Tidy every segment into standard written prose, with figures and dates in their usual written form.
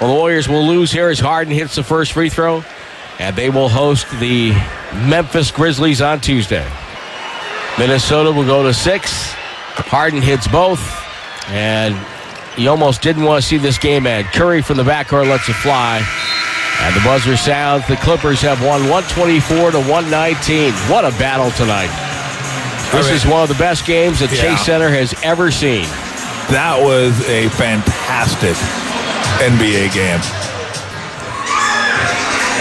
Well, the Warriors will lose here as Harden hits the first free throw, and they will host the Memphis Grizzlies on Tuesday. Minnesota will go to 6. Harden hits both, and you almost didn't want to see this game end. Curry from the backcourt lets it fly, and the buzzer sounds. The Clippers have won 124-119. What a battle tonight. This is one of the best games that Chase Center has ever seen. That was a fantastic NBA game.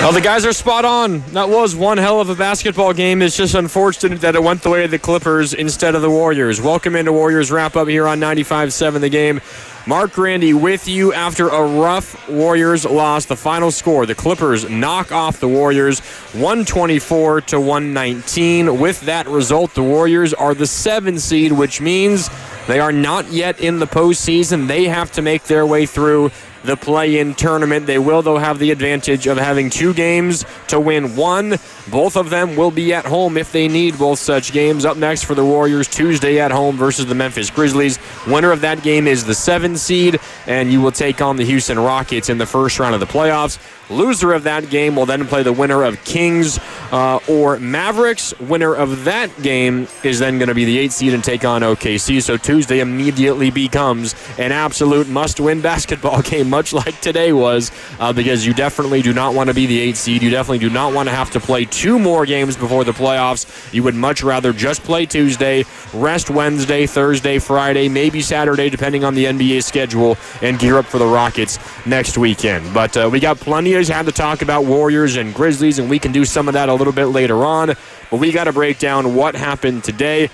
Well, the guys are spot on. That was one hell of a basketball game. It's just unfortunate that it went the way of the Clippers instead of the Warriors. Welcome into Warriors Wrap-Up here on 95.7 The Game. Mark Grandy with you after a rough Warriors loss. The final score, the Clippers knock off the Warriors 124-119. With that result, the Warriors are the 7 seed, which means they are not yet in the postseason. They have to make their way through the play-in tournament. They will, though, have the advantage of having 2 games to win 1. Both of them will be at home if they need both such games. Up next for the Warriors, Tuesday at home versus the Memphis Grizzlies. Winner of that game is the 7 seed, and you will take on the Houston Rockets in the first round of the playoffs. Loser of that game will then play the winner of Kings or Mavericks. Winner of that game is then going to be the 8 seed and take on OKC. So Tuesday immediately becomes an absolute must-win basketball game, much like today was, because you definitely do not want to be the 8 seed. You definitely do not want to have to play 2 more games before the playoffs. You would much rather just play Tuesday, rest Wednesday, Thursday, Friday, maybe Saturday, depending on the NBA schedule, and gear up for the Rockets next weekend. But we got plenty of time to talk about Warriors and Grizzlies, and we can do some of that a little bit later on. But we got to break down what happened today.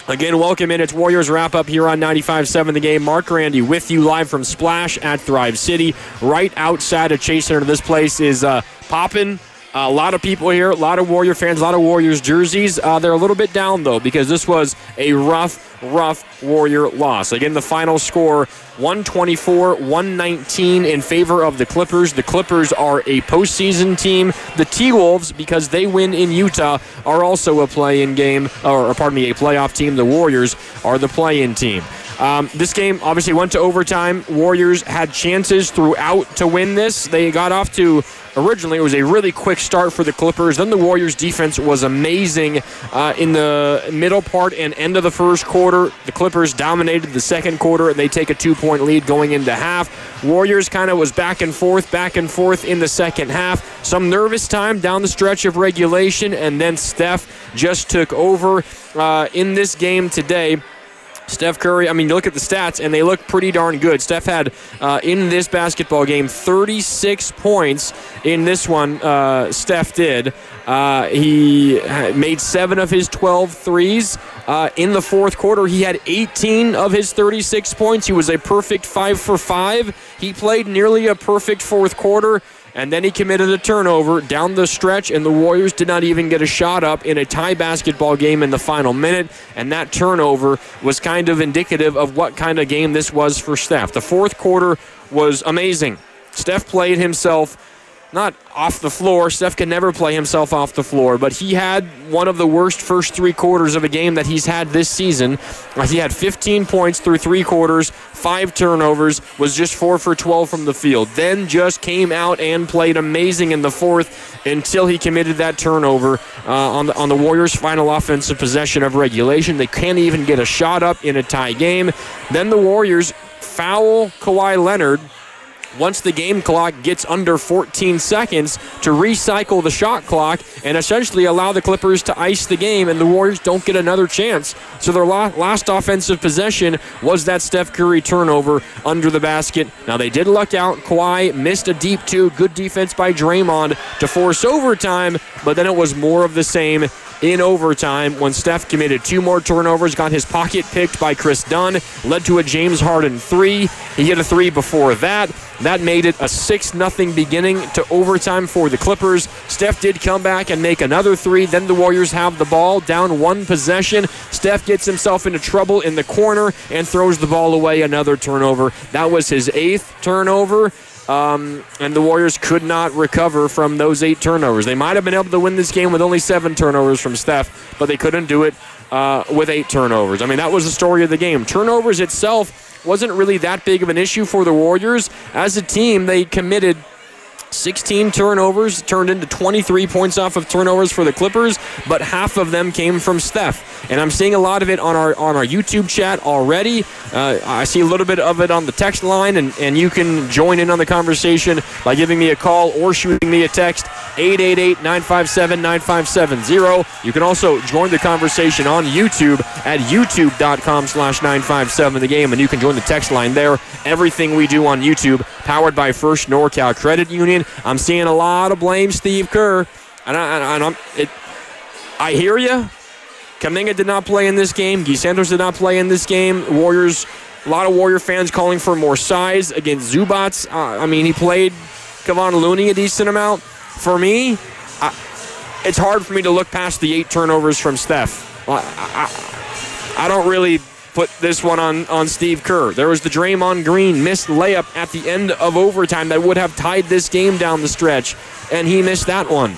Again, welcome in. It's Warriors Wrap-Up here on 95.7 The Game. Mark Grandy with you live from Splash at Thrive City, right outside of Chase Center. This place is popping. A lot of people here, a lot of Warrior fans, a lot of Warriors jerseys. They're a little bit down, though, because this was a rough Warrior loss. Again, the final score, 124-119 in favor of the Clippers. The Clippers are a postseason team. The T-Wolves, because they win in Utah, are also a play-in game, or pardon me, a playoff team. The Warriors are the play-in team. This game obviously went to overtime. Warriors had chances throughout to win this. They got off to, originally, it was a really quick start for the Clippers. Then the Warriors' defense was amazing in the middle part and end of the first quarter. The Clippers dominated the second quarter, and they take a 2-point lead going into half. Warriors kind of was back and forth in the second half. Some nervous time down the stretch of regulation, and then Steph just took over in this game today. Steph Curry, I mean, you look at the stats, and they look pretty darn good. Steph had, in this basketball game, 36 points in this one, Steph did. He made 7 of his 12 threes. In the fourth quarter, he had 18 of his 36 points. He was a perfect 5 for 5. He played nearly a perfect fourth quarter. And then he committed a turnover down the stretch, and the Warriors did not even get a shot up in a tie basketball game in the final minute. And that turnover was kind of indicative of what kind of game this was for Steph. The fourth quarter was amazing. Steph played himself not off the floor. Steph can never play himself off the floor, but he had one of the worst first 3 quarters of a game that he's had this season. He had 15 points through 3 quarters, 5 turnovers, was just 4 for 12 from the field. Then just came out and played amazing in the fourth until he committed that turnover on the Warriors' final offensive possession of regulation. They can't even get a shot up in a tie game. Then the Warriors foul Kawhi Leonard once the game clock gets under 14 seconds to recycle the shot clock and essentially allow the Clippers to ice the game, and the Warriors don't get another chance. So their last offensive possession was that Steph Curry turnover under the basket. Now, they did luck out. Kawhi missed a deep 2. Good defense by Draymond to force overtime, but then it was more of the same in overtime when Steph committed 2 more turnovers, got his pocket picked by Chris Dunn, led to a James Harden 3. He hit a 3 before that. That made it a 6-0 beginning to overtime for the Clippers. Steph did come back and make another 3. Then the Warriors have the ball, down 1 possession. Steph gets himself into trouble in the corner and throws the ball away, another turnover. That was his 8th turnover. And the Warriors could not recover from those 8 turnovers. They might have been able to win this game with only 7 turnovers from Steph, but they couldn't do it. with 8 turnovers. I mean, that was the story of the game. Turnovers itself wasn't really that big of an issue for the Warriors. As a team, they committed 16 turnovers, turned into 23 points off of turnovers for the Clippers, but half of them came from Steph. And I'm seeing a lot of it on our YouTube chat already. I see a little bit of it on the text line, and you can join in on the conversation by giving me a call or shooting me a text, 888-957-9570. You can also join the conversation on YouTube at youtube.com/957thegame, and you can join the text line there. Everything we do on YouTube, powered by First NorCal Credit Union. I'm seeing a lot of blame Steve Kerr, and I hear you. Kuminga did not play in this game. Guy Santos did not play in this game. Warriors, a lot of Warrior fans calling for more size against Zubats. He played Kevon Looney a decent amount. For me, it's hard for me to look past the 8 turnovers from Steph. I don't really put this one on Steve Kerr. There was the Draymond Green missed layup at the end of overtime that would have tied this game down the stretch, and he missed that one.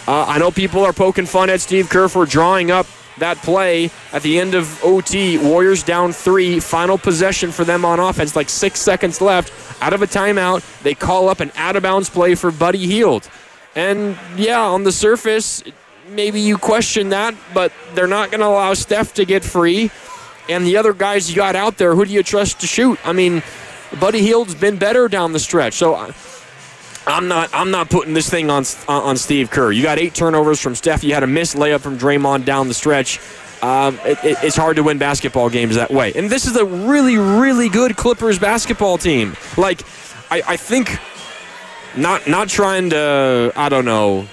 I know people are poking fun at Steve Kerr for drawing up that play at the end of OT. Warriors down 3, final possession for them on offense, like 6 seconds left. Out of a timeout, they call up an out-of-bounds play for Buddy Hield. And, yeah, on the surface, maybe you question that, but they're not going to allow Steph to get free. And the other guys you got out there, who do you trust to shoot? I mean, Buddy Hield's been better down the stretch. So I'm not putting this thing on Steve Kerr. You got 8 turnovers from Steph. You had a missed layup from Draymond down the stretch. It's hard to win basketball games that way. And this is a really, really good Clippers basketball team. Like, I think not trying to, I don't know,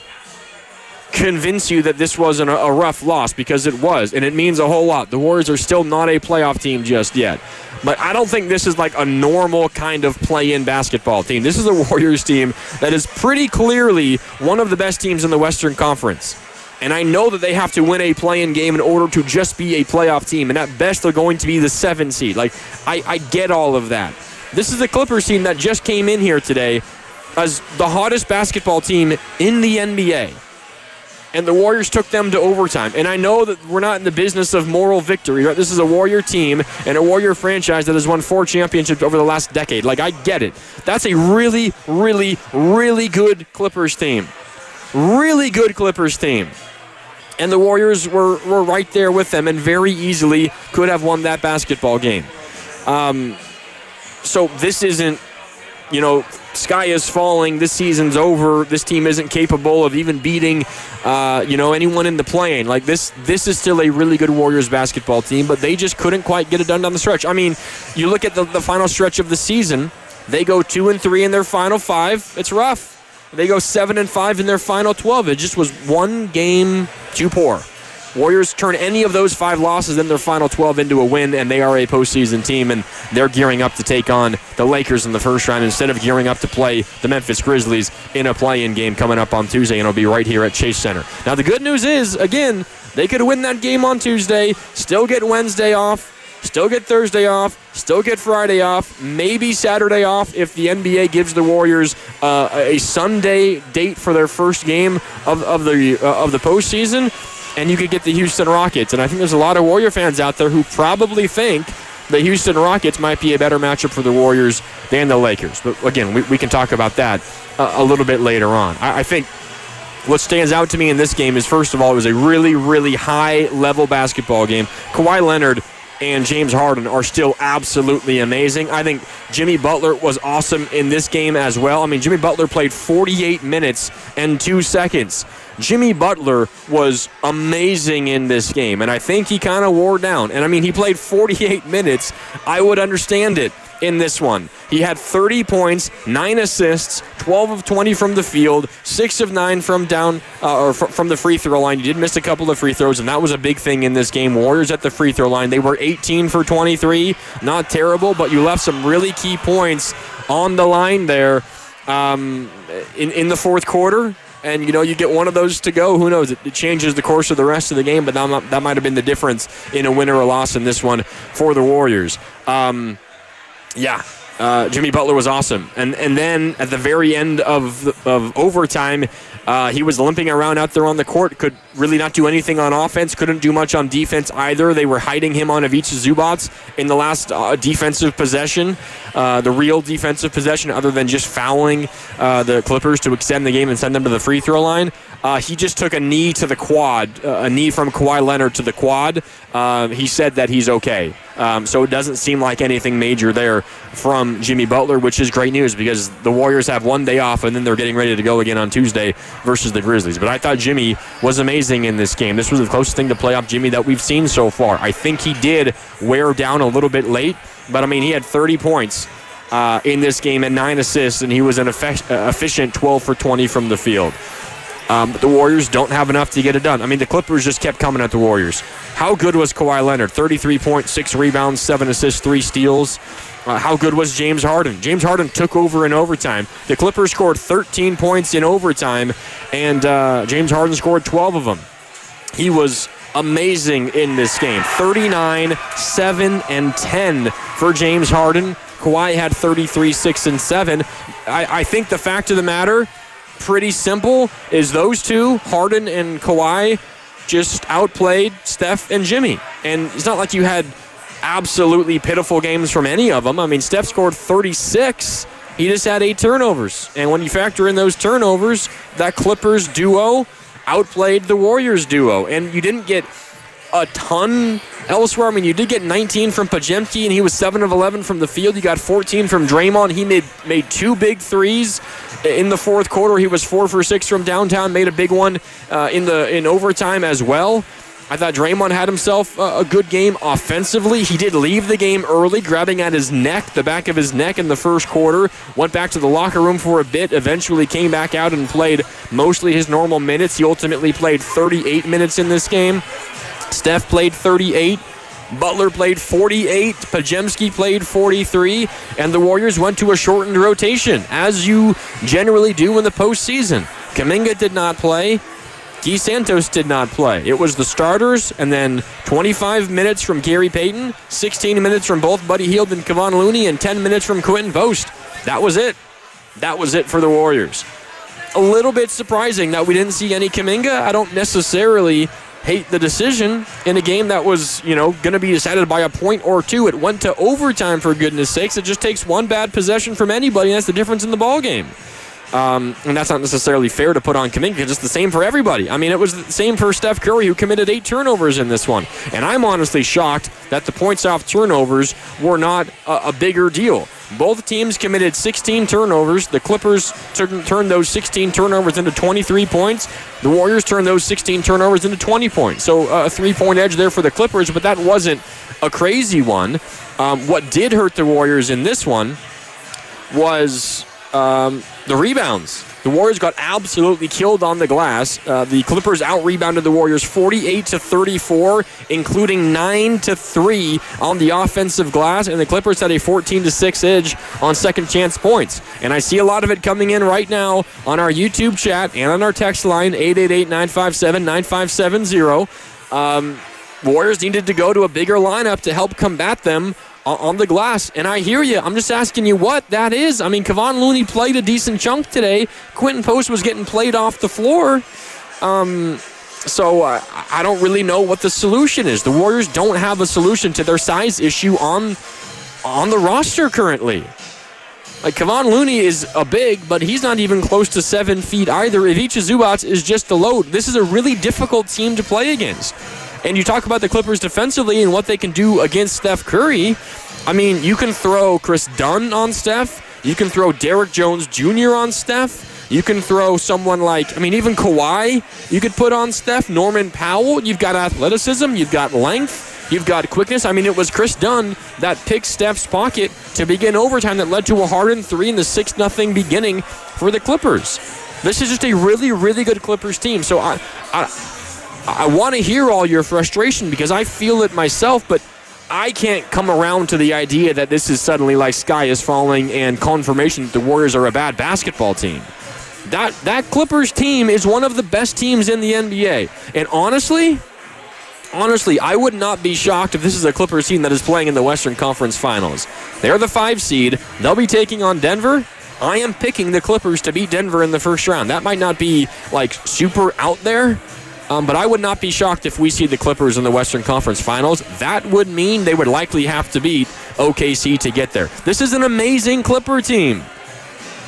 convince you that this wasn't a rough loss, because it was, and it means a whole lot. The Warriors are still not a playoff team just yet. But I don't think this is like a normal kind of play-in basketball team. This is a Warriors team that is pretty clearly one of the best teams in the Western Conference. And I know that they have to win a play-in game in order to just be a playoff team. And at best, they're going to be the 7 seed. Like, I get all of that. This is the Clippers team that just came in here today as the hottest basketball team in the NBA. And the Warriors took them to overtime. And I know that we're not in the business of moral victory, right? This is a Warrior team and a Warrior franchise that has won 4 championships over the last decade. Like, I get it. That's a really, really, really good Clippers team. Really good Clippers team. And the Warriors were right there with them and very easily could have won that basketball game. So this isn't, sky is falling. This season's over. This team isn't capable of even beating, anyone in the play-in. Like, this is still a really good Warriors basketball team, but they just couldn't quite get it done down the stretch. I mean, you look at the final stretch of the season. They go 2-3 in their final 5. It's rough. They go 7-5 in their final 12. It just was one game too poor. Warriors turn any of those 5 losses in their final 12 into a win, and they are a postseason team, and they're gearing up to take on the Lakers in the first round instead of gearing up to play the Memphis Grizzlies in a play-in game coming up on Tuesday, and it'll be right here at Chase Center. Now, the good news is, again, they could win that game on Tuesday, still get Wednesday off, still get Thursday off, still get Friday off, maybe Saturday off if the NBA gives the Warriors a Sunday date for their first game of the postseason. And you could get the Houston Rockets. And I think there's a lot of Warrior fans out there who probably think the Houston Rockets might be a better matchup for the Warriors than the Lakers. But, again, we can talk about that a little bit later on. I think what stands out to me in this game is, first of all, it was a really, really high-level basketball game. Kawhi Leonard and James Harden are still absolutely amazing. I think Jimmy Butler was awesome in this game as well. I mean, Jimmy Butler played 48 minutes and 2 seconds. Jimmy Butler was amazing in this game, and I think he kind of wore down. And, I mean, he played 48 minutes. I would understand it in this one. He had 30 points, 9 assists, 12 of 20 from the field, 6 of 9 from from the free throw line. He did miss a couple of free throws, and that was a big thing in this game. Warriors at the free throw line, they were 18 for 23. Not terrible, but you left some really key points on the line there in the fourth quarter. And, you get one of those to go. Who knows? It changes the course of the rest of the game, but that might have been the difference in a win or a loss in this one for the Warriors. Jimmy Butler was awesome. And then at the very end of overtime, he was limping around out there on the court, could really not do anything on offense, couldn't do much on defense either. They were hiding him on Ivica Zubac in the last defensive possession, the real defensive possession, other than just fouling the Clippers to extend the game and send them to the free throw line. He just took a knee to the quad, a knee from Kawhi Leonard to the quad. He said that he's okay. So it doesn't seem like anything major there from Jimmy Butler, which is great news because the Warriors have one day off and then they're getting ready to go again on Tuesday versus the Grizzlies. But I thought Jimmy was amazing in this game. This was the closest thing to playoff Jimmy that we've seen so far. I think he did wear down a little bit late, but I mean, he had 30 points in this game and 9 assists, and he was an efficient 12 for 20 from the field. But the Warriors don't have enough to get it done. I mean, the Clippers just kept coming at the Warriors. How good was Kawhi Leonard? 33 points, 6 rebounds, 7 assists, 3 steals. How good was James Harden? James Harden took over in overtime. The Clippers scored 13 points in overtime, and James Harden scored 12 of them. He was amazing in this game. 39, 7, and 10 for James Harden. Kawhi had 33, 6, and 7. I think the fact of the matter, pretty simple, is those two, Harden and Kawhi, just outplayed Steph and Jimmy. And it's not like you had absolutely pitiful games from any of them. I mean, Steph scored 36. He just had 8 turnovers. And when you factor in those turnovers, that Clippers duo outplayed the Warriors duo. And you didn't get a ton elsewhere. I mean, you did get 19 from Podziemski, and he was 7 of 11 from the field. You got 14 from Draymond. He made 2 big threes in the fourth quarter. He was 4 for 6 from downtown, made a big one in overtime as well. I thought Draymond had himself a good game offensively. He did leave the game early, grabbing at his neck, the back of his neck in the first quarter. Went back to the locker room for a bit, eventually came back out and played mostly his normal minutes. He ultimately played 38 minutes in this game. Steph played 38. Butler played 48. Podziemski played 43. And the Warriors went to a shortened rotation, as you generally do in the postseason. Kuminga did not play. Guy Santos did not play. It was the starters, and then 25 minutes from Gary Payton, 16 minutes from both Buddy Hield and Kevon Looney, and 10 minutes from Quentin Post. That was it. That was it for the Warriors. A little bit surprising that we didn't see any Kuminga. I don't necessarily hate the decision in a game that was, going to be decided by a point or two. It went to overtime, for goodness sakes. It just takes one bad possession from anybody, and that's the difference in the ball game. And that's not necessarily fair to put on Kuminga because it's the same for everybody. I mean, it was the same for Steph Curry, who committed 8 turnovers in this one. And I'm honestly shocked that the points off turnovers were not a bigger deal. Both teams committed 16 turnovers. The Clippers turned those 16 turnovers into 23 points. The Warriors turned those 16 turnovers into 20 points. So a 3-point edge there for the Clippers, but that wasn't a crazy one. What did hurt the Warriors in this one was the rebounds. The Warriors got absolutely killed on the glass. The Clippers out-rebounded the Warriors 48-34, including 9-3 on the offensive glass, and the Clippers had a 14-6 edge on second-chance points. And I see a lot of it coming in right now on our YouTube chat and on our text line, 888-957-9570. Warriors needed to go to a bigger lineup to help combat them on the glass, and I hear you. I'm just asking you what that is. I mean, Kevon Looney played a decent chunk today. Quentin Post was getting played off the floor. So I don't really know what the solution is. The Warriors don't have a solution to their size issue on the roster currently. Like, Kevon Looney is a big, but he's not even close to 7 feet either. Ivica Zubac is just a load. This is a really difficult team to play against. And you talk about the Clippers defensively and what they can do against Steph Curry. I mean, you can throw Chris Dunn on Steph. You can throw Derrick Jones Jr. on Steph. You can throw someone like, even Kawhi you could put on Steph. Norman Powell. You've got athleticism. You've got length. You've got quickness. It was Chris Dunn that picked Steph's pocket to begin overtime that led to a Harden 3 in the 6-0 beginning for the Clippers. This is just a really, really good Clippers team. So I want to hear all your frustration because I feel it myself, but I can't come around to the idea that this is suddenly like sky is falling and confirmation that the Warriors are a bad basketball team. That Clippers team is one of the best teams in the NBA. And honestly, honestly, I would not be shocked if this is a Clippers team that is playing in the Western Conference Finals. They're the 5 seed. They'll be taking on Denver. I am picking the Clippers to beat Denver in the first round. That might not be like super out there, but I would not be shocked if we see the Clippers in the Western Conference Finals. That would mean they would likely have to beat OKC to get there. This is an amazing Clipper team.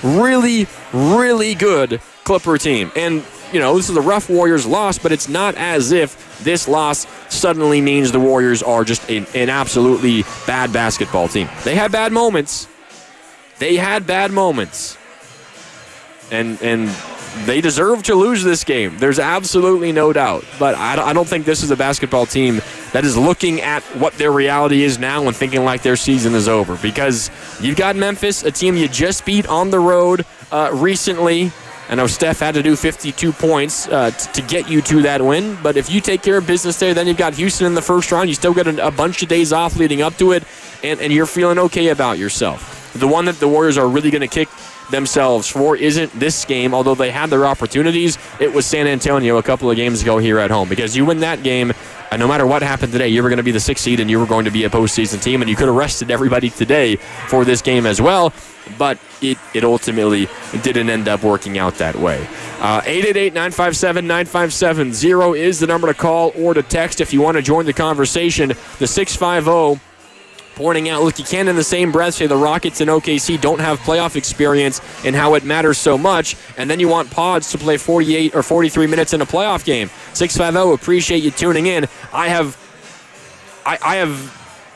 Really, really good Clipper team. And, you know, this is a rough Warriors loss, but it's not as if this loss suddenly means the Warriors are just an absolutely bad basketball team. They had bad moments. And they deserve to lose this game. There's absolutely no doubt. But I don't think this is a basketball team that is looking at what their reality is now and thinking like their season is over. Because you've got Memphis, a team you just beat on the road recently. I know Steph had to do 52 points to get you to that win. But if you take care of business there, then you've got Houston in the first round. You still get a bunch of days off leading up to it, and you're feeling okay about yourself. The one that the Warriors are really going to kick themselves for isn't this game, although they had their opportunities. It was San Antonio a couple of games ago here at home, because you win that game, and no matter what happened today, you were going to be the 6th seed and you were going to be a postseason team, and you could have rested everybody today for this game as well, but it ultimately didn't end up working out that way. 888-957-9570 is the number to call or to text if you want to join the conversation. The 650 pointing out, look, you can't in the same breath say the Rockets and OKC don't have playoff experience and how it matters so much, and then you want Pods to play 48 or 43 minutes in a playoff game. 650, appreciate you tuning in. I have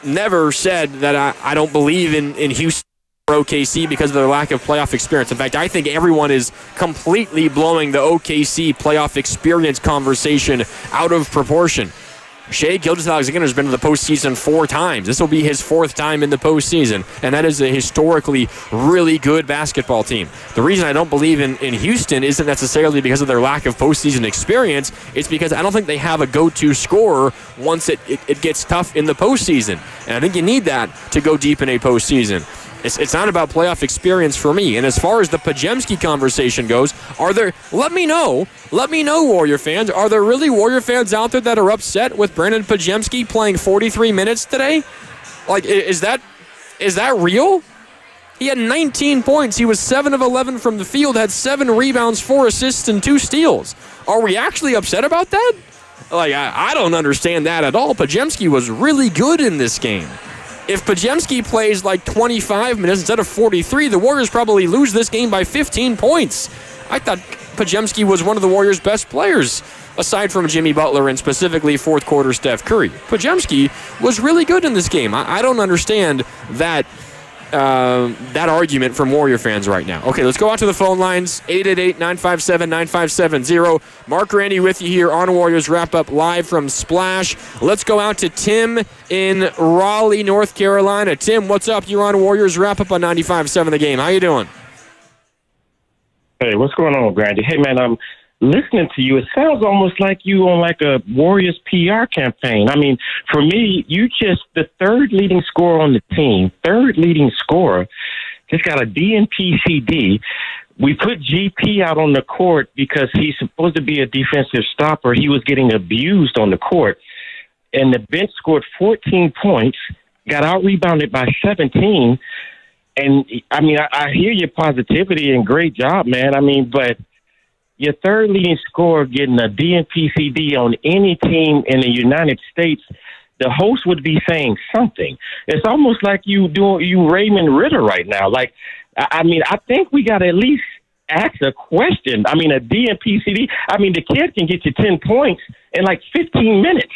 never said that I don't believe in Houston or OKC because of their lack of playoff experience. In fact, I think everyone is completely blowing the OKC playoff experience conversation out of proportion. Shai Gilgeous-Alexander has been to the postseason 4 times. This will be his 4th time in the postseason, and that is a historically really good basketball team. The reason I don't believe in Houston isn't necessarily because of their lack of postseason experience. It's because I don't think they have a go-to scorer once it gets tough in the postseason, and I think you need that to go deep in a postseason. It's not about playoff experience for me. And as far as the Podziemski conversation goes, let me know, Warrior fans, are there really Warrior fans out there that are upset with Brandon Podziemski playing 43 minutes today? Like, is that real? He had 19 points. He was 7 of 11 from the field, had 7 rebounds, 4 assists, and 2 steals. Are we actually upset about that? Like, I don't understand that at all. Podziemski was really good in this game. If Podziemski plays like 25 minutes instead of 43, the Warriors probably lose this game by 15 points. I thought Podziemski was one of the Warriors' best players, aside from Jimmy Butler and specifically 4th quarter Steph Curry. Podziemski was really good in this game. I don't understand that argument from Warrior fans right now. Okay, let's go out to the phone lines. 888-957-9570. Mark Randy with you here on Warriors Wrap Up live from Splash. Let's go out to Tim in Raleigh, North Carolina. Tim, what's up? You're on Warriors Wrap Up on 95.7 The Game. How you doing? Hey, what's going on, Grandy? Hey, man, I'm listening to you. It sounds almost like you on like a Warriors PR campaign. I mean, for me, you just the 3rd leading scorer on the team, 3rd leading scorer, just got a DNP-CD. We put GP out on the court because he's supposed to be a defensive stopper. He was getting abused on the court, and the bench scored 14 points, got out-rebounded by 17. And, I mean, I hear your positivity and great job, man. I mean, but your 3rd leading scorer getting a DNP-CD on any team in the United States, the host would be saying something. It's almost like you Raymond Ritter right now. Like, I mean, I think we got to at least ask a question. I mean, a DNP-CD, I mean, the kid can get you 10 points in like 15 minutes.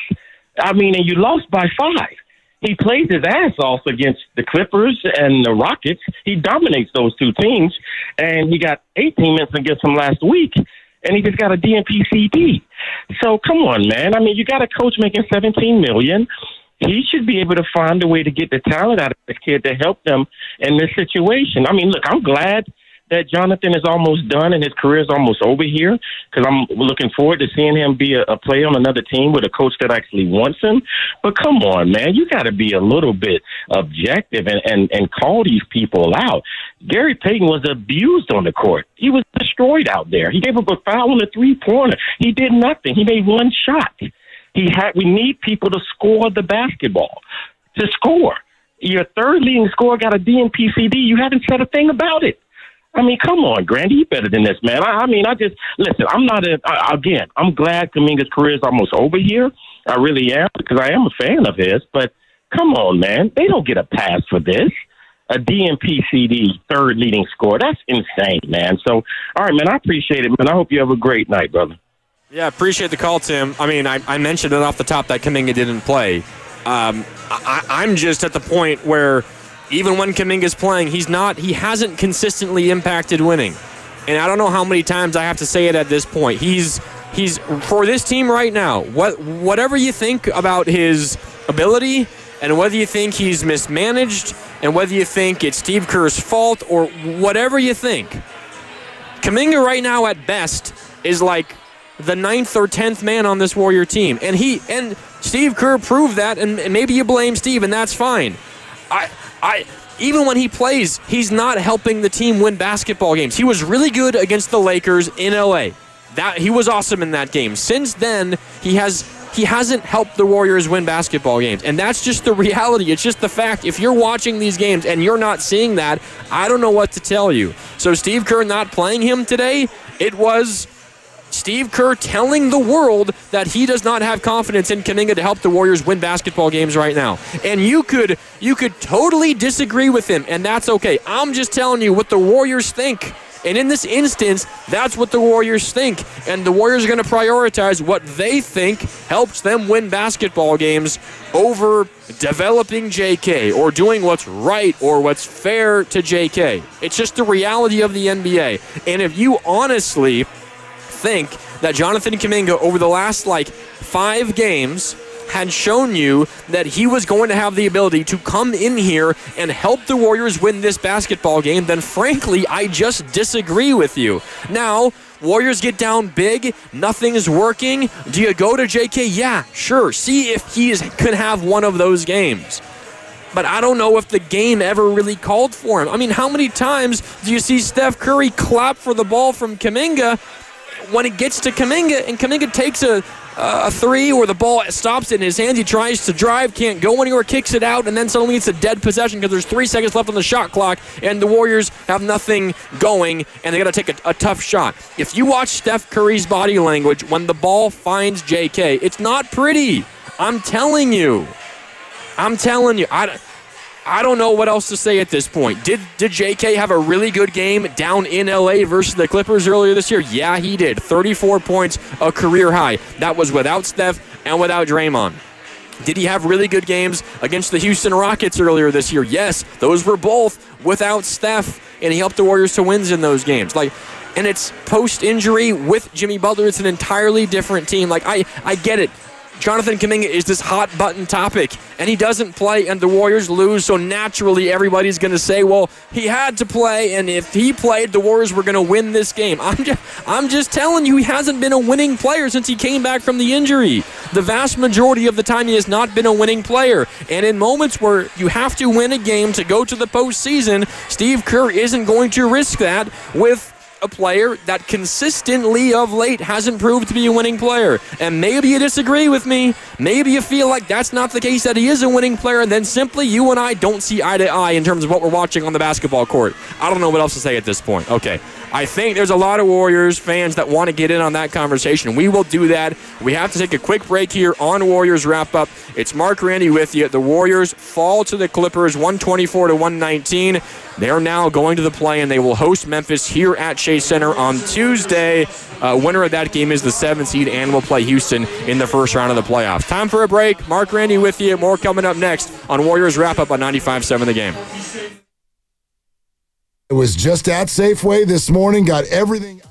I mean, and you lost by 5. He plays his ass off against the Clippers and the Rockets. He dominates those 2 teams, and he got 18 minutes against them last week, and he just got a DNP-CD. So come on, man. I mean, you got a coach making $17 million. He should be able to find a way to get the talent out of this kid to help them in this situation. I mean, look, I'm glad that Jonathan is almost done and his career is almost over here, because I'm looking forward to seeing him be a player on another team with a coach that actually wants him. But come on, man, you got to be a little bit objective and call these people out. Gary Payton was abused on the court. He was destroyed out there. He gave up a foul on the 3-pointer. He did nothing. He made 1 shot. We need people to score the basketball, to score. Your third leading scorer got a DNP-CD. You haven't said a thing about it. I mean, come on, Grandy, you better than this, man. Listen, I'm glad Kuminga's career is almost over here. I really am, because I am a fan of his. But come on, man. They don't get a pass for this. A DNP-CD, third leading scorer. That's insane, man. So, all right, man, I appreciate it, man. I hope you have a great night, brother. Yeah, appreciate the call, Tim. I mean, I mentioned it off the top that Kuminga didn't play. I'm just at the point where even when Kuminga's playing, he hasn't consistently impacted winning. And I don't know how many times I have to say it at this point. He's for this team right now, whatever you think about his ability and whether you think he's mismanaged and whether you think it's Steve Kerr's fault or whatever you think, Kuminga right now at best is like the 9th or 10th man on this Warrior team. And Steve Kerr proved that, and maybe you blame Steve, and that's fine. Even when he plays, he's not helping the team win basketball games. He was really good against the Lakers in LA. He was awesome in that game. Since then, he hasn't helped the Warriors win basketball games. And that's just the reality. It's just the fact. If you're watching these games and you're not seeing that, I don't know what to tell you. So Steve Kerr not playing him today, it was Steve Kerr telling the world that he does not have confidence in Kuminga to help the Warriors win basketball games right now. And you could totally disagree with him, and that's okay. I'm just telling you what the Warriors think. And in this instance, that's what the Warriors think. And the Warriors are going to prioritize what they think helps them win basketball games over developing JK or doing what's right or what's fair to JK. It's just the reality of the NBA. And if you honestly think that Jonathan Kuminga over the last 5 games had shown you that he was going to have the ability to come in here and help the Warriors win this basketball game, then frankly, I just disagree with you. Now, Warriors get down big, nothing's working. Do you go to JK? Yeah, sure. See if he could have one of those games. But I don't know if the game ever really called for him. I mean, how many times do you see Steph Curry clap for the ball from Kuminga when it gets to Kuminga and Kuminga takes a three or the ball stops in his hands, he tries to drive, can't go anywhere, kicks it out, and then suddenly it's a dead possession because there's 3 seconds left on the shot clock and the Warriors have nothing going and they got to take a tough shot. If you watch Steph Curry's body language when the ball finds JK, it's not pretty. I'm telling you. I don't know what else to say at this point. Did JK have a really good game down in LA versus the Clippers earlier this year? Yeah, he did. 34 points, a career high. That was without Steph and without Draymond. Did he have really good games against the Houston Rockets earlier this year? Yes, those were both without Steph, and he helped the Warriors to wins in those games. And it's post-injury with Jimmy Butler. It's an entirely different team. I get it. Jonathan Kuminga is this hot-button topic, and he doesn't play, and the Warriors lose, so naturally everybody's going to say, well, he had to play, and if he played, the Warriors were going to win this game. I'm just telling you, he hasn't been a winning player since he came back from the injury. The vast majority of the time, he has not been a winning player, and in moments where you have to win a game to go to the postseason, Steve Kerr isn't going to risk that with a player that consistently of late hasn't proved to be a winning player. And maybe you disagree with me. Maybe you feel like that's not the case, that he is a winning player, and then simply you and I don't see eye to eye in terms of what we're watching on the basketball court. I don't know what else to say at this point. Okay. I think there's a lot of Warriors fans that want to get in on that conversation. We will do that. We have to take a quick break here on Warriors Wrap-Up. It's Mark Randy with you. The Warriors fall to the Clippers 124-119. They're now going to the play, and they will host Memphis here at Chase Center on Tuesday. Winner of that game is the 7th seed and will play Houston in the first round of the playoffs. Time for a break. Mark Randy with you. More coming up next on Warriors Wrap-Up on 95.7 The Game. It was just at Safeway this morning, got everything.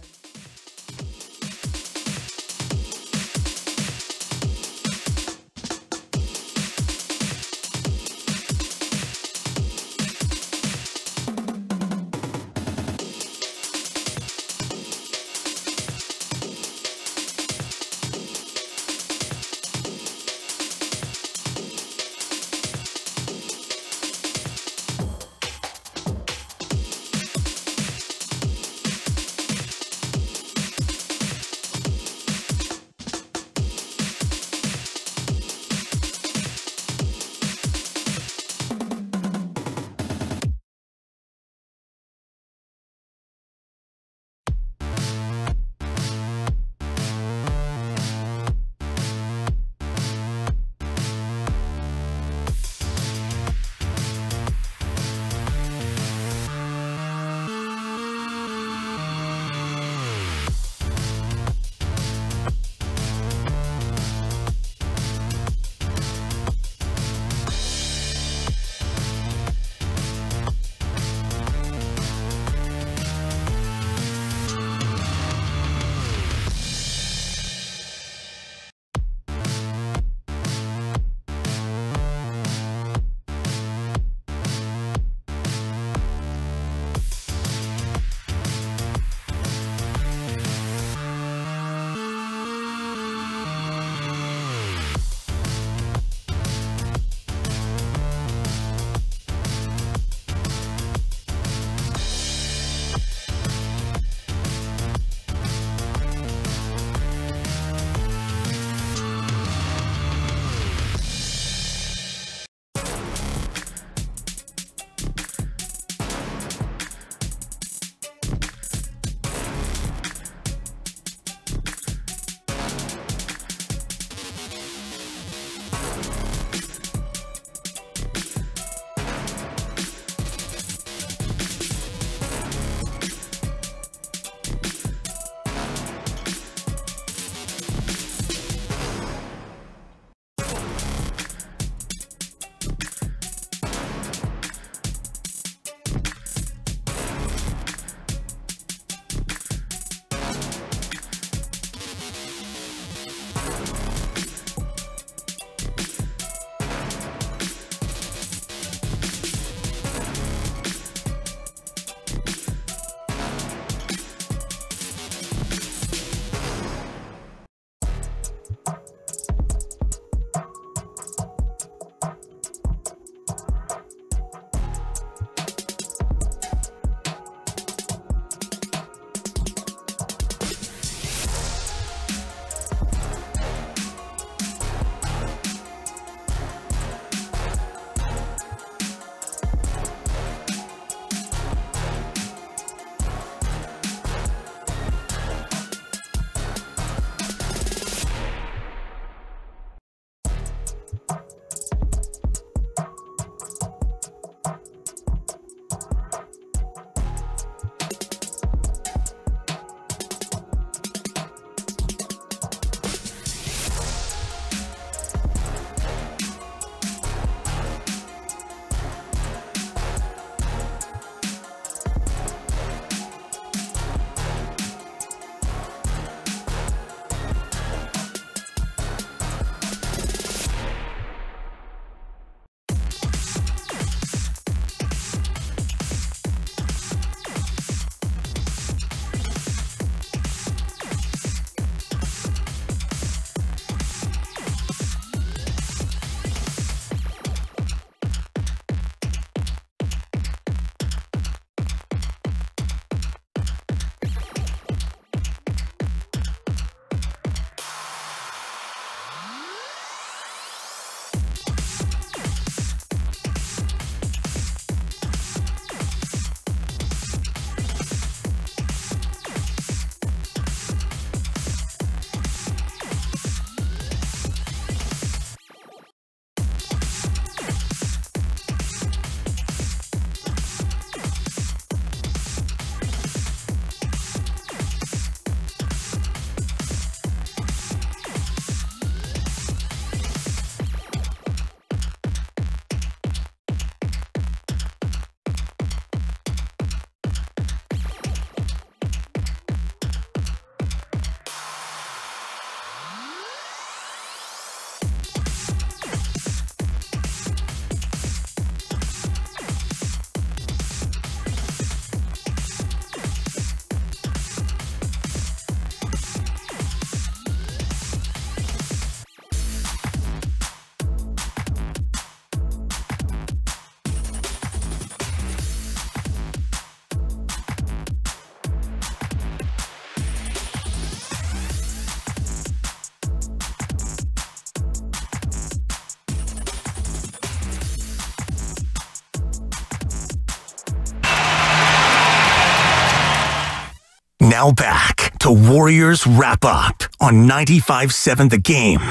Now back to Warriors Wrap Up on 95.7 The Game.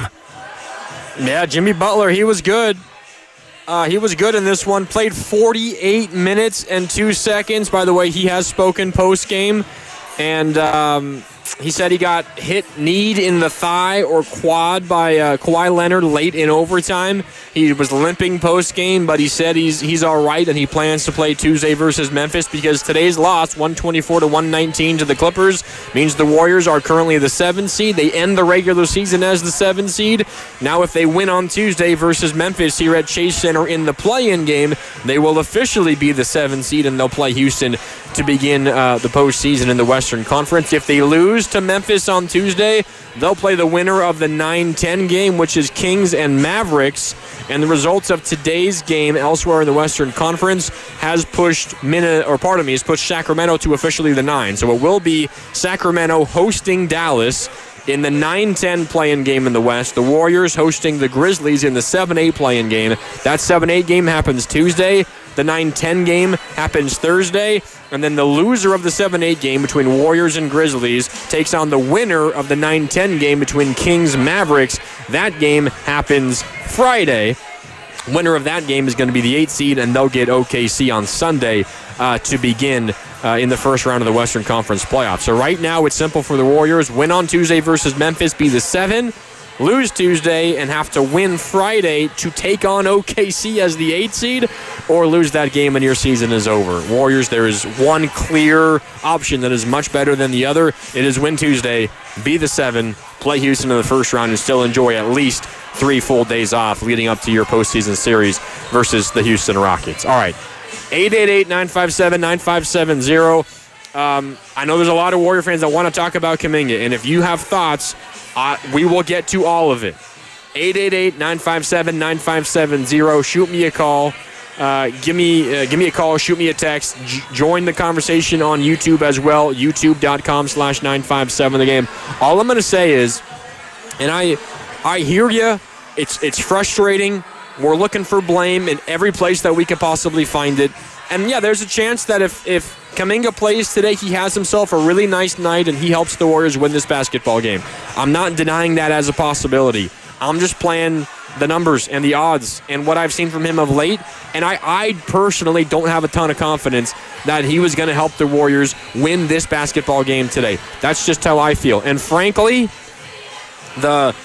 Yeah, Jimmy Butler, he was good. He was good in this one. Played 48 minutes and 2 seconds. By the way, he has spoken post-game. And he said he got hit knee in the thigh or quad by Kawhi Leonard late in overtime. He was limping post-game, but he said he's all right, and he plans to play Tuesday versus Memphis because today's loss, 124-119 to the Clippers, means the Warriors are currently the 7th seed. They end the regular season as the 7th seed. Now if they win on Tuesday versus Memphis here at Chase Center in the play-in game, they will officially be the 7th seed, and they'll play Houston to begin the postseason in the Western Conference. If they lose to Memphis on Tuesday, they'll play the winner of the 9-10 game, which is Kings and Mavericks. And the results of today's game elsewhere in the Western Conference has pushed Sacramento to officially the 9. So it will be Sacramento hosting Dallas in the 9-10 play-in game in the West. The Warriors hosting the Grizzlies in the 7-8 play-in game. That 7-8 game happens Tuesday. The 9-10 game happens Thursday. And then the loser of the 7-8 game between Warriors and Grizzlies takes on the winner of the 9-10 game between Kings and Mavericks. That game happens Friday. Winner of that game is going to be the 8th seed, and they'll get OKC on Sunday to begin in the first round of the Western Conference playoffs. So right now it's simple for the Warriors. Win on Tuesday versus Memphis, be the 7. Lose Tuesday and have to win Friday to take on OKC as the 8th seed, or lose that game and your season is over. Warriors, there is one clear option that is much better than the other. It is win Tuesday, be the 7, play Houston in the first round, and still enjoy at least 3 full days off leading up to your postseason series versus the Houston Rockets. All right, 888-957-9570. I know there's a lot of Warrior fans that want to talk about Kuminga, and if you have thoughts, we will get to all of it. 888-957-9570. Shoot me a call. Give me a call. Shoot me a text. Join the conversation on YouTube as well. YouTube.com/957 The Game. All I'm going to say is, and I hear you. It's frustrating. We're looking for blame in every place that we can possibly find it. And yeah, there's a chance that if Kuminga plays today, he has himself a really nice night and he helps the Warriors win this basketball game. I'm not denying that as a possibility. I'm just playing the numbers and the odds and what I've seen from him of late. And I personally don't have a ton of confidence that he was going to help the Warriors win this basketball game today. That's just how I feel. And frankly, the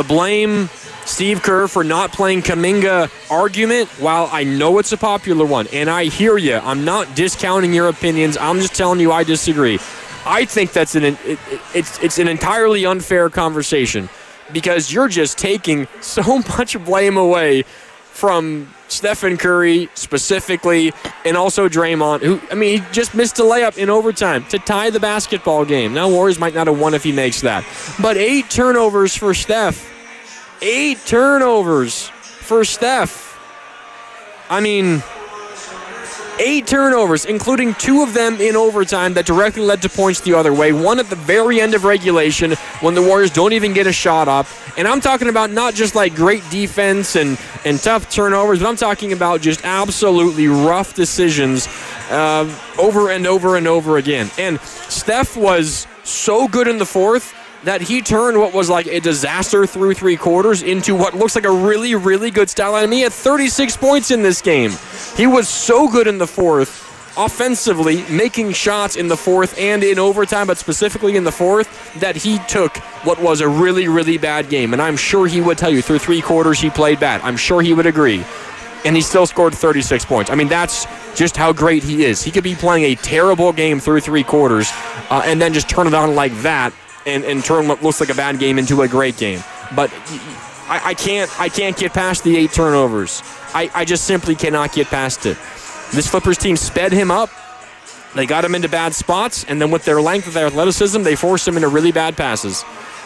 blame Steve Kerr for not playing Kuminga argument, while I know it's a popular one, and I hear you, I'm not discounting your opinions. I'm just telling you I disagree. I think that's it's an entirely unfair conversation because you're just taking so much blame away from Stephen Curry specifically, and also Draymond, who, he just missed a layup in overtime to tie the basketball game. Now, Warriors might not have won if he makes that. But 8 turnovers for Steph. 8 turnovers for Steph. 8 turnovers, including 2 of them in overtime that directly led to points the other way. One at the very end of regulation when the Warriors don't even get a shot up. And I'm talking about not just like great defense and tough turnovers, but I'm talking about just absolutely rough decisions over and over and over again. And Steph was so good in the fourth that he turned what was like a disaster through 3 quarters into what looks like a really, really good stat line. He had 36 points in this game. He was so good in the fourth, offensively, making shots in the fourth and in overtime, but specifically in the fourth, that he took what was a really, really bad game. And I'm sure he would tell you through 3 quarters he played bad. I'm sure he would agree. And he still scored 36 points. That's just how great he is. He could be playing a terrible game through 3 quarters and then just turn it on like that. And turn what looks like a bad game into a great game. But I can't get past the 8 turnovers. I just simply cannot get past it. This Clippers team sped him up. They got him into bad spots, and then with their length, with their athleticism, they forced him into really bad passes.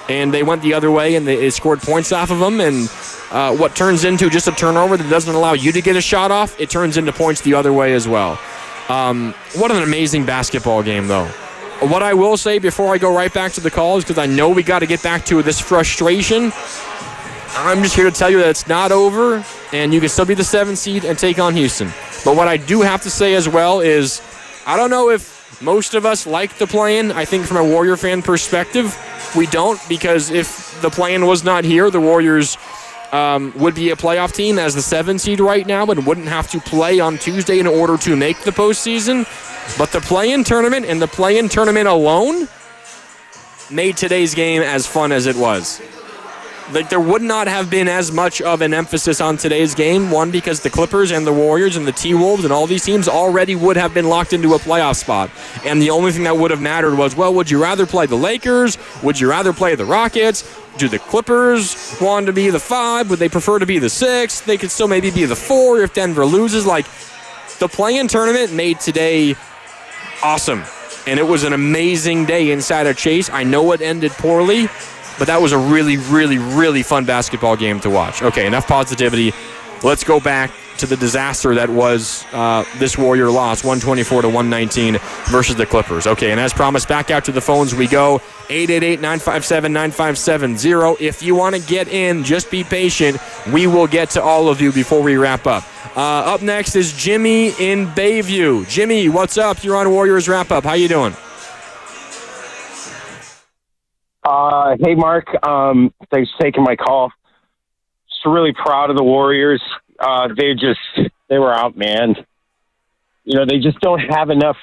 And they went the other way, and they scored points off of him. And what turns into just a turnover that doesn't allow you to get a shot off, it turns into points the other way as well. What an amazing basketball game, though. What I will say before I go right back to the calls, because I know we got to get back to this frustration, I'm just here to tell you that it's not over, and you can still be the 7th seed and take on Houston. But what I do have to say as well is, I don't know if Most of us like the play-in. I think from a Warrior fan perspective, we don't, because if the play-in was not here, the Warriors would be a playoff team as the 7 seed right now and wouldn't have to play on Tuesday in order to make the postseason. But the play-in tournament and the play-in tournament alone made today's game as fun as it was. Like, there would not have been as much of an emphasis on today's game, one, because the Clippers and the Warriors and the T-Wolves and all these teams already would have been locked into a playoff spot. And the only thing that would have mattered was, well, would you rather play the Lakers? Would you rather play the Rockets? Do the Clippers want to be the 5? Would they prefer to be the 6? They could still maybe be the 4 if Denver loses. Like, the play-in tournament made today awesome. And it was an amazing day inside of Chase. I know it ended poorly, but that was a really, really, really fun basketball game to watch. Okay, enough positivity. Let's go back to the disaster that was this Warrior loss, 124-119 versus the Clippers. Okay, and as promised, back out to the phones we go. 888-957-9570. If you want to get in, just be patient. We will get to all of you before we wrap up. Up next is Jimmy in Bayview. Jimmy, what's up? You're on Warriors Wrap Up. How you doing? Hey, Mark. Thanks for taking my call. Just really proud of the Warriors. They were outmanned. You know, they just don't have enough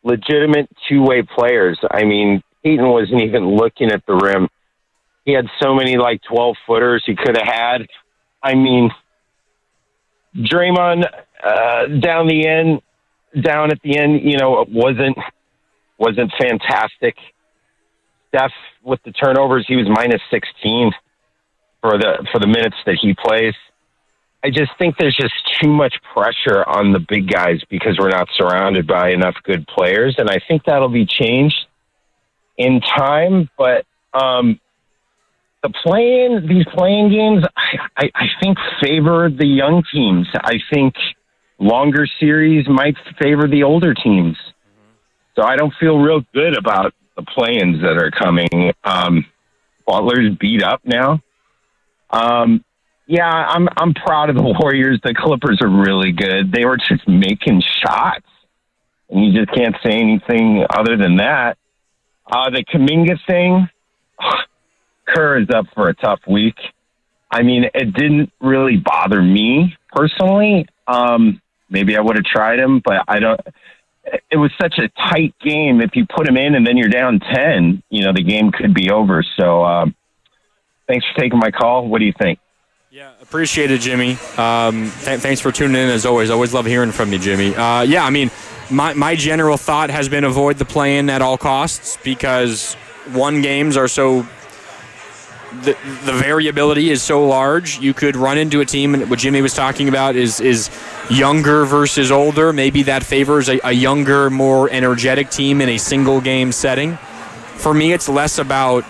legitimate two-way players. I mean, Peyton wasn't even looking at the rim. He had so many, 12-footers he could have had. I mean, Draymond down at the end, wasn't fantastic. Steph, with the turnovers, he was minus 16 for the minutes that he plays. I just think there's just too much pressure on the big guys because we're not surrounded by enough good players, and I think that'll be changed in time. But these playing games, I think favor the young teams. I think longer series might favor the older teams. So I don't feel real good about the play-ins that are coming. Butler's beat up now. I'm proud of the Warriors. The Clippers are really good. They were just making shots, and you just can't say anything other than that. The Kuminga thing, Kerr is up for a tough week. I mean, it didn't really bother me personally. Maybe I would have tried him, but I don't. It was such a tight game. If you put him in and then you're down 10, the game could be over. So thanks for taking my call. What do you think? Yeah, appreciate it, Jimmy. Thanks for tuning in, as always. Always love hearing from you, Jimmy. My general thought has been avoid the play-in at all costs because games are so... The variability is so large. You could run into a team, and what Jimmy was talking about is younger versus older. Maybe that favors a younger, more energetic team in a single-game setting. For me, it's less about...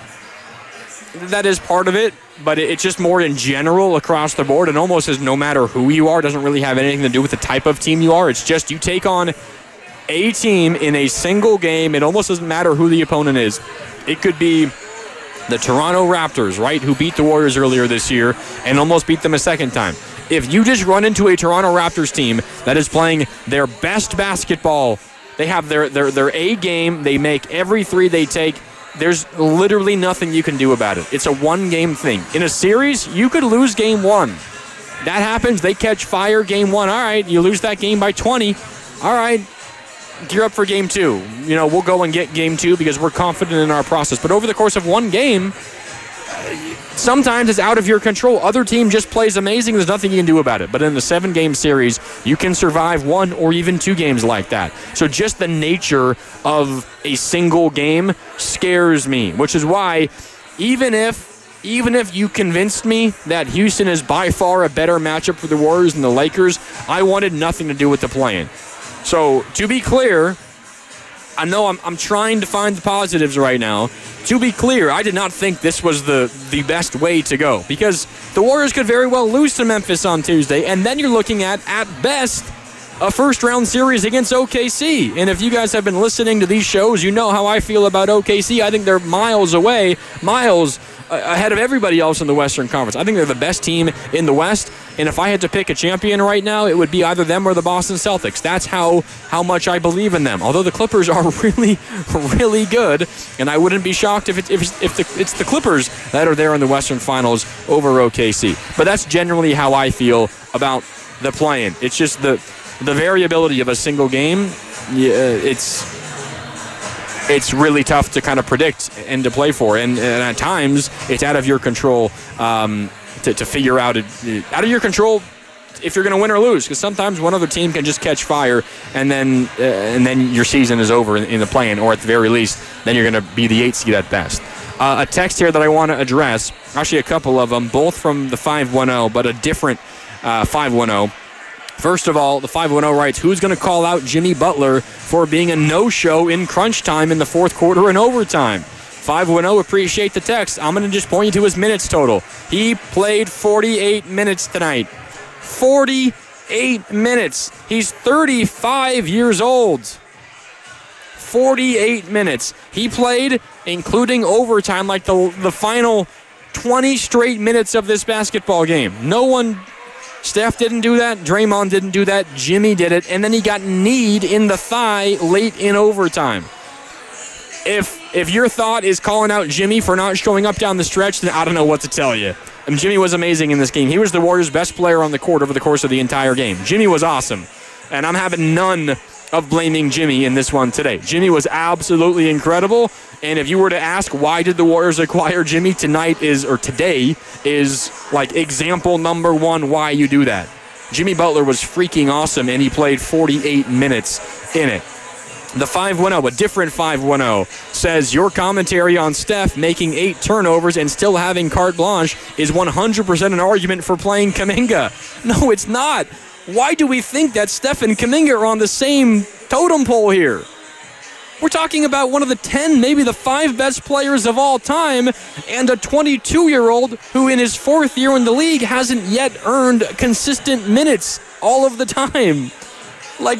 That is part of it, but it's just more in general across the board, and almost as no matter who you are, doesn't really have anything to do with the type of team you are. It's just you take on a team in a single game. It almost doesn't matter who the opponent is. It could be the Toronto Raptors, right, who beat the Warriors earlier this year and almost beat them a second time. If you just run into a Toronto Raptors team that is playing their best basketball, they have their A game, they make every three they take, there's literally nothing you can do about it. It's a one-game thing. In a series, you could lose game 1. That happens. They catch fire game 1. All right, you lose that game by 20. All right, gear up for game 2. We'll go and get game 2 because we're confident in our process. But over the course of one game, sometimes it's out of your control. Other team just plays amazing. There's nothing you can do about it. But in the 7-game series, you can survive 1 or even 2 games like that. So just the nature of a single game scares me, which is why even if you convinced me that Houston is by far a better matchup for the Warriors than the Lakers, I wanted nothing to do with the play-in. So to be clear, I know I'm trying to find the positives right now. To be clear, I did not think this was the best way to go because the Warriors could very well lose to Memphis on Tuesday, and then you're looking at best, a first-round series against OKC. And if you guys have been listening to these shows, you know how I feel about OKC. I think they're miles away, ahead of everybody else in the Western Conference. I think they're the best team in the West, and if I had to pick a champion right now, it would be either them or the Boston Celtics. That's how much I believe in them. Although the Clippers are really, really good, and I wouldn't be shocked if it's the Clippers that are there in the Western Finals over OKC. But that's generally how I feel about the play-in. It's just the variability of a single game. Yeah, it's really tough to kind of predict and to play for. And at times, it's out of your control to figure out out of your control if you're going to win or lose. Because sometimes one other team can just catch fire, and then your season is over in the play-in, or at the very least, then you're going to be the 8th seed at best. A text here that I want to address, actually a couple of them, both from the 510, but a different 510. First of all, the 510 writes, who's going to call out Jimmy Butler for being a no-show in crunch time in the fourth quarter and overtime? 510, appreciate the text. I'm going to just point you to his minutes total. He played 48 minutes tonight. 48 minutes. He's 35 years old. 48 minutes. He played, including overtime, like the final 20 straight minutes of this basketball game. Steph didn't do that. Draymond didn't do that. Jimmy did it. And then he got kneed in the thigh late in overtime. If your thought is calling out Jimmy for not showing up down the stretch, then I don't know what to tell you. Jimmy was amazing in this game. He was the Warriors' best player on the court over the course of the entire game. Jimmy was awesome. And I'm having none of blaming Jimmy in this one today. Jimmy was absolutely incredible. And if you were to ask why did the Warriors acquire Jimmy, today is like example number one why you do that. Jimmy Butler was freaking awesome, and he played 48 minutes in it. The 510, a different 510, says your commentary on Steph making 8 turnovers and still having carte blanche is 100% an argument for playing Kuminga. No, it's not. Why do we think that Steph and Kuminga are on the same totem pole here? We're talking about one of the 10, maybe the 5 best players of all time, and a 22-year-old who in his 4th year in the league hasn't yet earned consistent minutes all of the time. Like,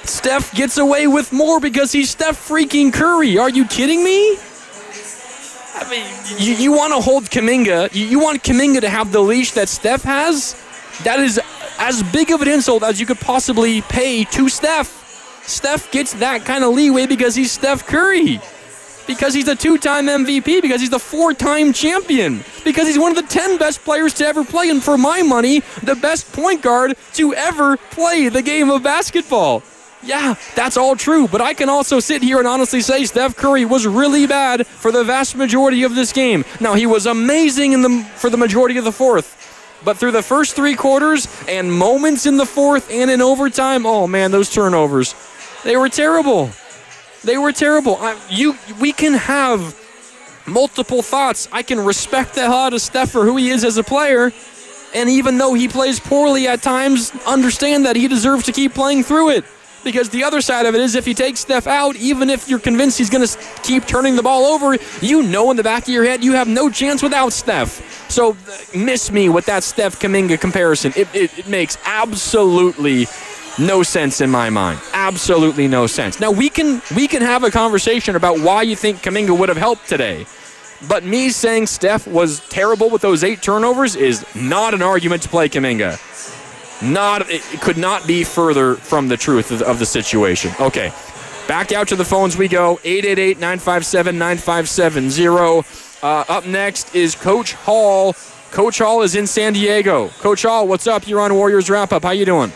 Steph gets away with more because he's Steph freaking Curry. Are you kidding me? I mean, you want to hold Kuminga. You want Kuminga to have the leash that Steph has? That is as big of an insult as you could possibly pay to Steph. Steph gets that kind of leeway because he's Steph Curry. Because he's a 2-time MVP. Because he's the 4-time champion. Because he's one of the 10 best players to ever play. And for my money, the best point guard to ever play the game of basketball. Yeah, that's all true. But I can also sit here and honestly say Steph Curry was really bad for the vast majority of this game. Now, he was amazing for the majority of the fourth. But through the first 3 quarters and moments in the fourth and in overtime, oh, man, those turnovers. They were terrible. They were terrible. We can have multiple thoughts. I can respect the hell out of Steph for who he is as a player, and even though he plays poorly at times, understand that he deserves to keep playing through it. Because the other side of it is if you take Steph out, even if you're convinced he's going to keep turning the ball over, you know in the back of your head you have no chance without Steph. So miss me with that Steph-Kuminga comparison. It makes absolutely no sense in my mind. Absolutely no sense. Now, we can have a conversation about why you think Kuminga would have helped today. But me saying Steph was terrible with those 8 turnovers is not an argument to play Kuminga. It could not be further from the truth of the situation. Okay, back out to the phones we go. 888-957-9570. Up next is Coach Hall. Coach Hall is in San Diego. Coach Hall, what's up? You're on Warriors Wrap-Up. How you doing?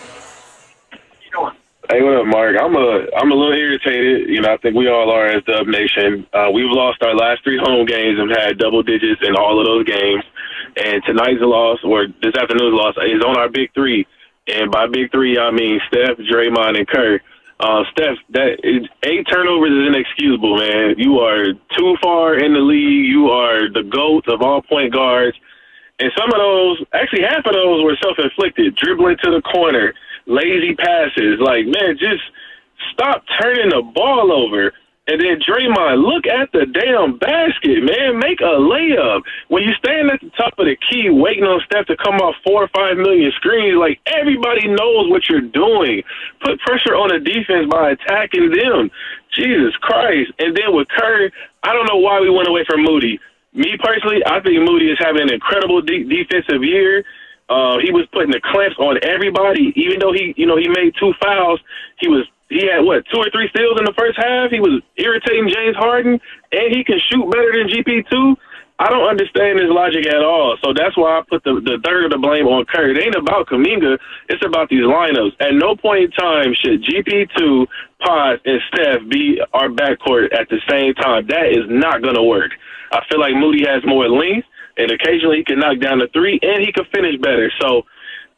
Hey, what up, Mark? I'm a little irritated. I think we all are as Dub Nation. We've lost our last 3 home games and had double digits in all of those games. And tonight's loss, or this afternoon's loss, is on our big 3. And by big 3, I mean Steph, Draymond, and Kerr. Steph, 8 turnovers is inexcusable, man. You are too far in the league. You are the GOAT of all point guards. And some of those, actually half of those were self-inflicted. Dribbling to the corner, lazy passes. Like, man, just stop turning the ball over. And then Draymond, look at the damn basket, man. Make a layup. When you stand at the top of the key waiting on Steph to come off 4 or 5 million screens, like everybody knows what you're doing. Put pressure on the defense by attacking them. Jesus Christ. And then with Curry, I don't know why we went away from Moody. me personally, I think Moody is having an incredible defensive year. He was putting the clamps on everybody, even though he made 2 fouls. He had 2 or 3 steals in the first half. He was irritating James Harden, and he can shoot better than GP2. I don't understand his logic at all. So that's why I put the third of the blame on Curry. It ain't about Kuminga. It's about these lineups. At no point in time should GP2, Paz, and Steph be our backcourt at the same time. That is not going to work. I feel like Moody has more length, and occasionally he can knock down the 3, and he can finish better. So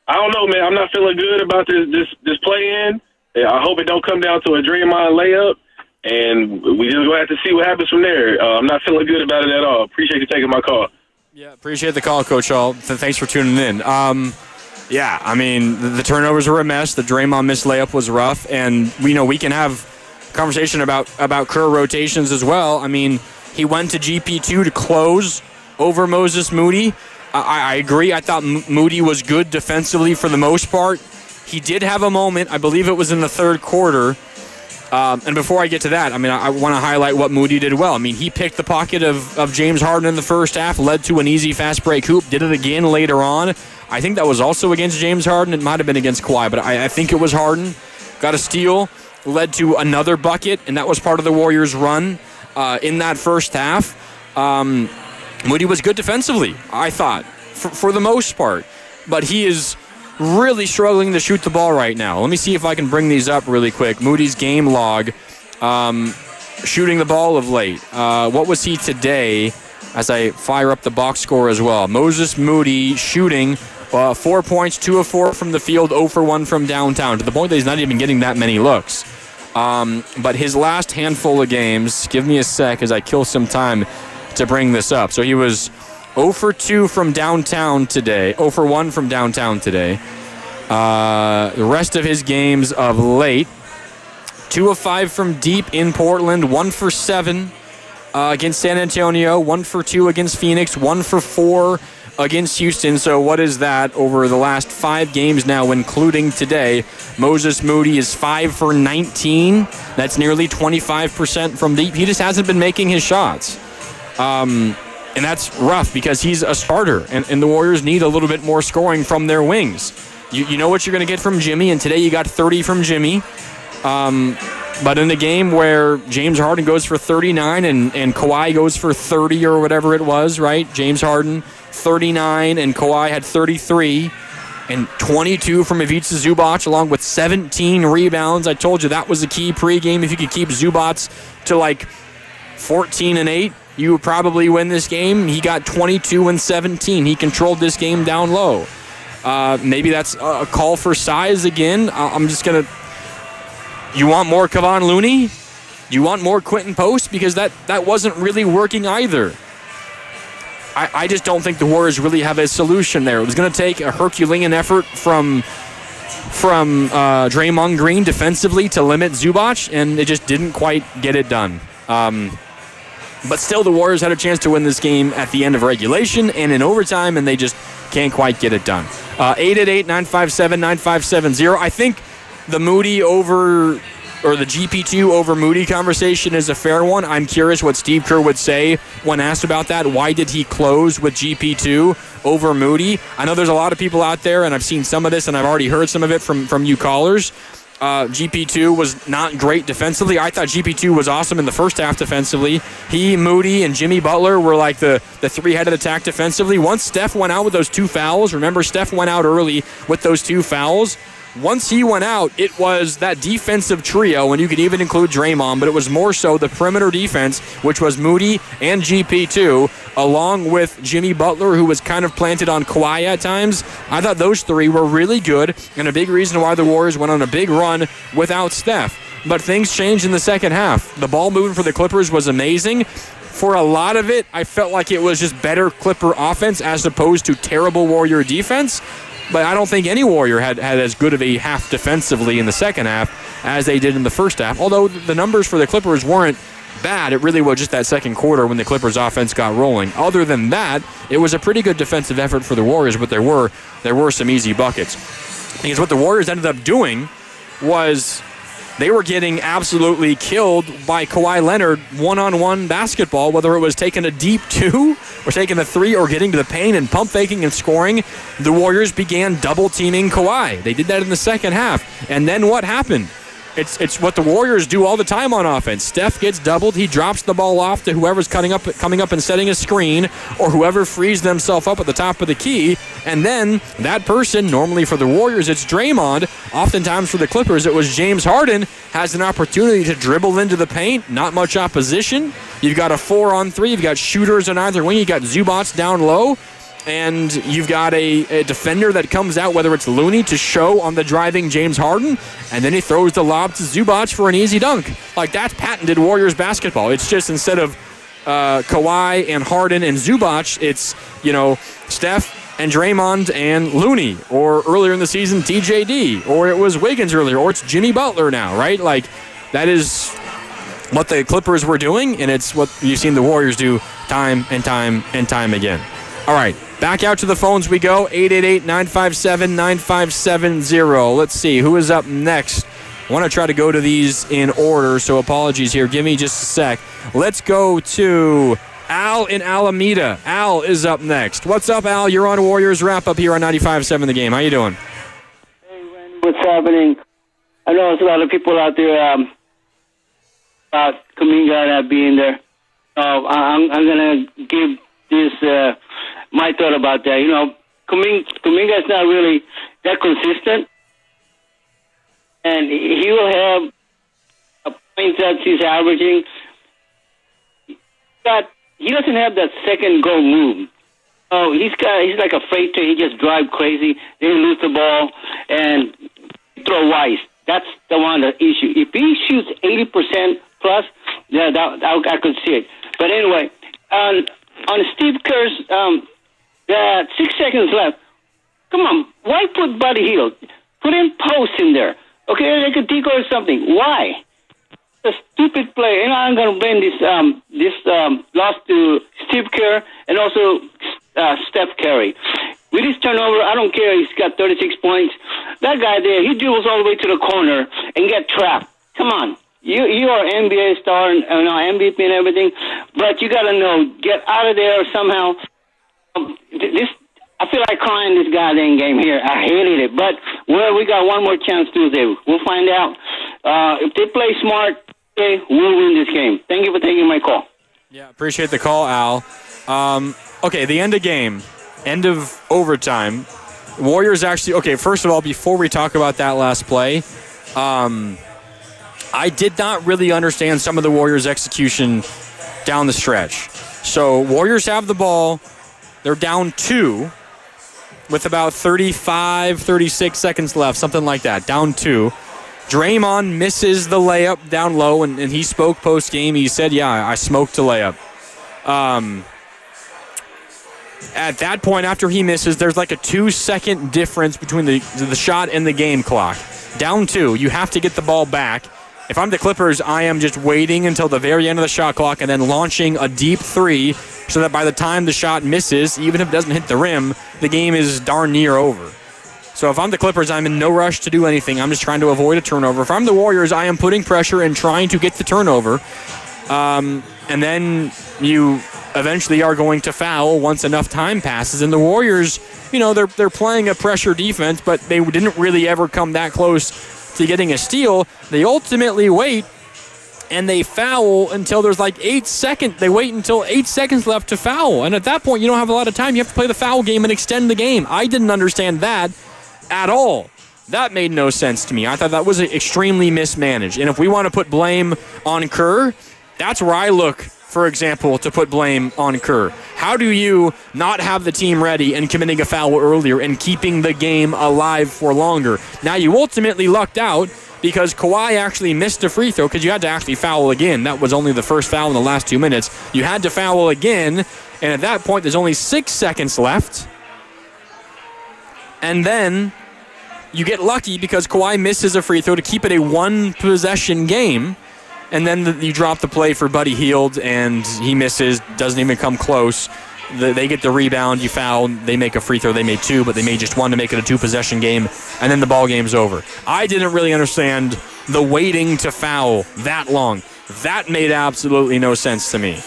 I don't know, man. I'm not feeling good about this play-in. I hope it don't come down to a Draymond layup. And we just going to have to see what happens from there. I'm not feeling good about it at all. Appreciate you taking my call. Yeah, appreciate the call, Coach Hall. Thanks for tuning in. Yeah, I mean, the turnovers were a mess. The Draymond missed layup was rough. And, we can have a conversation about Kerr rotations as well. I mean, he went to GP2 to close over Moses Moody. I agree. I thought Moody was good defensively for the most part. He did have a moment. I believe it was in the third quarter. And before I get to that, I want to highlight what Moody did well. He picked the pocket of James Harden in the first half, led to an easy fast break hoop, did it again later on. I think that was also against James Harden. It might have been against Kawhi, but I think it was Harden. Got a steal, led to another bucket, and that was part of the Warriors' run in that first half. Moody was good defensively, I thought, for the most part. But he is really struggling to shoot the ball right now. Let me see if I can bring these up really quick. Moody's game log, shooting the ball of late. What was he today as I fire up the box score as well? Moses Moody shooting 4 points, 2 of 4 from the field, 0 for 1 from downtown, to the point that he's not even getting that many looks. But his last handful of games, give me a sec as I kill some time to bring this up. So he was 0 for 2 from downtown today. 0 for 1 from downtown today. The rest of his games of late, 2 of 5 from deep in Portland, 1 for 7 against San Antonio, 1 for 2 against Phoenix, 1 for 4 against Houston. So what is that over the last 5 games now, including today? Moses Moody is 5 for 19. That's nearly 25% from deep. He just hasn't been making his shots. And that's rough because he's a starter, and the Warriors need a little bit more scoring from their wings. You know what you're going to get from Jimmy, and today you got 30 from Jimmy. But in a game where James Harden goes for 39 and Kawhi goes for 30 or whatever it was, right? James Harden 39 and Kawhi had 33 and 22 from Ivica Zubac along with 17 rebounds. I told you that was a key pregame. If you could keep Zubac to like 14 and 8, you would probably win this game. He got 22 and 17. He controlled this game down low. Maybe that's a call for size again. I'm just going to... You want more Kevon Looney? You want more Quentin Post? Because that wasn't really working either. I just don't think the Warriors really have a solution there. It was going to take a Herculean effort from Draymond Green defensively to limit Zubac, and it just didn't quite get it done. But still, the Warriors had a chance to win this game at the end of regulation and in overtime, and they just can't quite get it done. 888-957-9570. I think the Moody over, or the GP2 over Moody conversation is a fair one. I'm curious what Steve Kerr would say when asked about that. Why did he close with GP2 over Moody? I know there's a lot of people out there, and I've seen some of this, and I've already heard some of it from you callers. GP2 was not great defensively. I thought GP2 was awesome in the first half defensively. He, Moody, and Jimmy Butler were like the three-headed attack defensively. Once Steph went out with those 2 fouls, remember Steph went out early with those 2 fouls. Once he went out, it was that defensive trio, and you could even include Draymond, but it was more so the perimeter defense, which was Moody and GP2, along with Jimmy Butler, who was kind of planted on Kawhi at times. I thought those 3 were really good, and a big reason why the Warriors went on a big run without Steph. But things changed in the second half. The ball movement for the Clippers was amazing. For a lot of it, I felt like it was just better Clipper offense as opposed to terrible Warrior defense. But I don't think any Warrior had as good of a half defensively in the second half as they did in the first half. Although the numbers for the Clippers weren't bad, it really was just that second quarter when the Clippers offense got rolling. Other than that, it was a pretty good defensive effort for the Warriors, but there were some easy buckets. Because what the Warriors ended up doing was they were getting absolutely killed by Kawhi Leonard one-on-one basketball, whether it was taking a deep 2 or taking a 3 or getting to the paint and pump faking and scoring. The Warriors began double-teaming Kawhi. They did that in the second half. And then what happened? It's what the Warriors do all the time on offense. Steph gets doubled. He drops the ball off to whoever's coming up and setting a screen, or whoever frees themselves up at the top of the key. And then that person, normally for the Warriors, it's Draymond. Oftentimes for the Clippers, it was James Harden, has an opportunity to dribble into the paint. Not much opposition. You've got a 4-on-3. You've got shooters on either wing. You've got Zubac down low. And you've got a defender that comes out, whether it's Looney, to show on the driving James Harden, and then he throws the lob to Zubac for an easy dunk. Like, that's patented Warriors basketball. It's just instead of Kawhi and Harden and Zubac, it's, Steph and Draymond and Looney, or earlier in the season, TJD, or it was Wiggins earlier, or it's Jimmy Butler now, right? Like, that is what the Clippers were doing, and it's what you've seen the Warriors do time and time and time again. All right, back out to the phones we go, 888-957-9570. Let's see, who is up next? I want to try to go to these in order, so apologies here. Give me just a sec. Let's go to Al in Alameda. Al is up next. What's up, Al? You're on Warriors Wrap-Up here on 95.7 The Game. How you doing? Hey, Randy, what's happening? I know there's a lot of people out there about Kuminga not being there. I'm going to give this my thought about that. Kuminga is not really that consistent, and he will have a point that he's averaging, but he doesn't have that second go move. Oh, he's like a freighter. He just drive crazy, then lose the ball and throw wise. That's the one the issue. If he shoots 80% plus, yeah, I could see it. But anyway, on Steve Kerr's 6 seconds left. Come on, why put Buddy Hield? Put in post in there. Okay, like a decoy or something. Why? A stupid play. I'm going to blame this loss to Steve Kerr and also Steph Curry. With his turnover, I don't care. He's got 36 points. That guy there, he dribbles all the way to the corner and get trapped. Come on. You are an NBA star and MVP and everything, but you got to know, get out of there somehow. I feel like crying this goddamn game here. I hated it, but we got one more chance Tuesday. We'll find out. If they play smart, we'll win this game. Thank you for taking my call. Yeah, appreciate the call, Al. Okay, the end of game, end of overtime. Warriors actually, okay, first of all, before we talk about that last play, I did not really understand some of the Warriors' execution down the stretch. So Warriors have the ball. They're down 2 with about 35, 36 seconds left, something like that, down 2. Draymond misses the layup down low, and he spoke post-game. He said, yeah, I smoked a layup. At that point, after he misses, there's like a 2-second difference between the shot and the game clock. Down 2, you have to get the ball back. If I'm the Clippers, I am just waiting until the very end of the shot clock and then launching a deep 3 so that by the time the shot misses, even if it doesn't hit the rim, the game is darn near over. So if I'm the Clippers, I'm in no rush to do anything. I'm just trying to avoid a turnover. If I'm the Warriors, I am putting pressure and trying to get the turnover. And then you eventually are going to foul once enough time passes. And the Warriors, they're playing a pressure defense, but they didn't really ever come that close to getting a steal. They ultimately wait, and they foul until there's like 8 seconds. They wait until 8 seconds left to foul. And at that point, you don't have a lot of time. You have to play the foul game and extend the game. I didn't understand that at all. That made no sense to me. I thought that was extremely mismanaged. And if we want to put blame on Kerr, that's where I look, for example, to put blame on Kerr. How do you not have the team ready and committing a foul earlier and keeping the game alive for longer? Now, you ultimately lucked out because Kawhi actually missed a free throw because you had to actually foul again. That was only the first foul in the last 2 minutes. You had to foul again, and at that point, there's only 6 seconds left. And then you get lucky because Kawhi misses a free throw to keep it a one-possession game. And then you drop the play for Buddy Hield, and he misses, doesn't even come close. They get the rebound, you foul, they make a free throw. They made 2, but they made just 1 to make it a 2-possession game, and then the ball game's over. I didn't really understand the waiting to foul that long. That made absolutely no sense to me.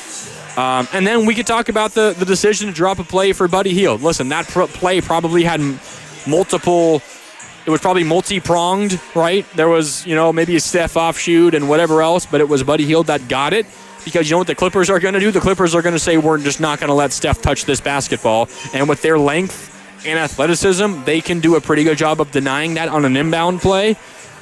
And then we could talk about the decision to drop a play for Buddy Hield. Listen, that play probably had multiple. It was probably multi-pronged, right? There was, maybe a Steph offshoot and whatever else, but it was Buddy Hield that got it. Because you know what the Clippers are going to do? The Clippers are going to say, we're just not going to let Steph touch this basketball. And with their length and athleticism, they can do a pretty good job of denying that on an inbound play.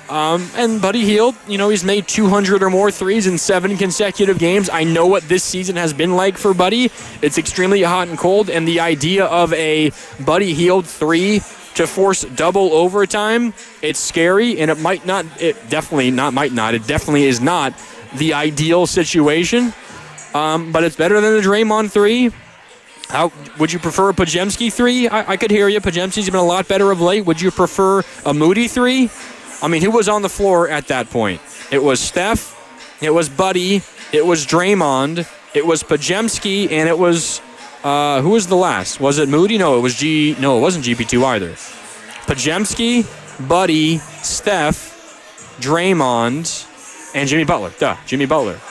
And Buddy Hield, he's made 200 or more threes in 7 consecutive games. I know what this season has been like for Buddy. It's extremely hot and cold, and the idea of a Buddy Hield 3 to force double overtime, it's scary, and it definitely is not the ideal situation. But it's better than a Draymond 3. How would you prefer a Podziemski 3? I could hear you. Podziemski's been a lot better of late. Would you prefer a Moody 3? I mean, who was on the floor at that point? It was Steph, it was Buddy, it was Draymond, it was Podziemski, and it was who was the last? Was it Moody? No, it wasn't GP2 either. Podziemski, Buddy, Steph, Draymond, and Jimmy Butler. Jimmy Butler.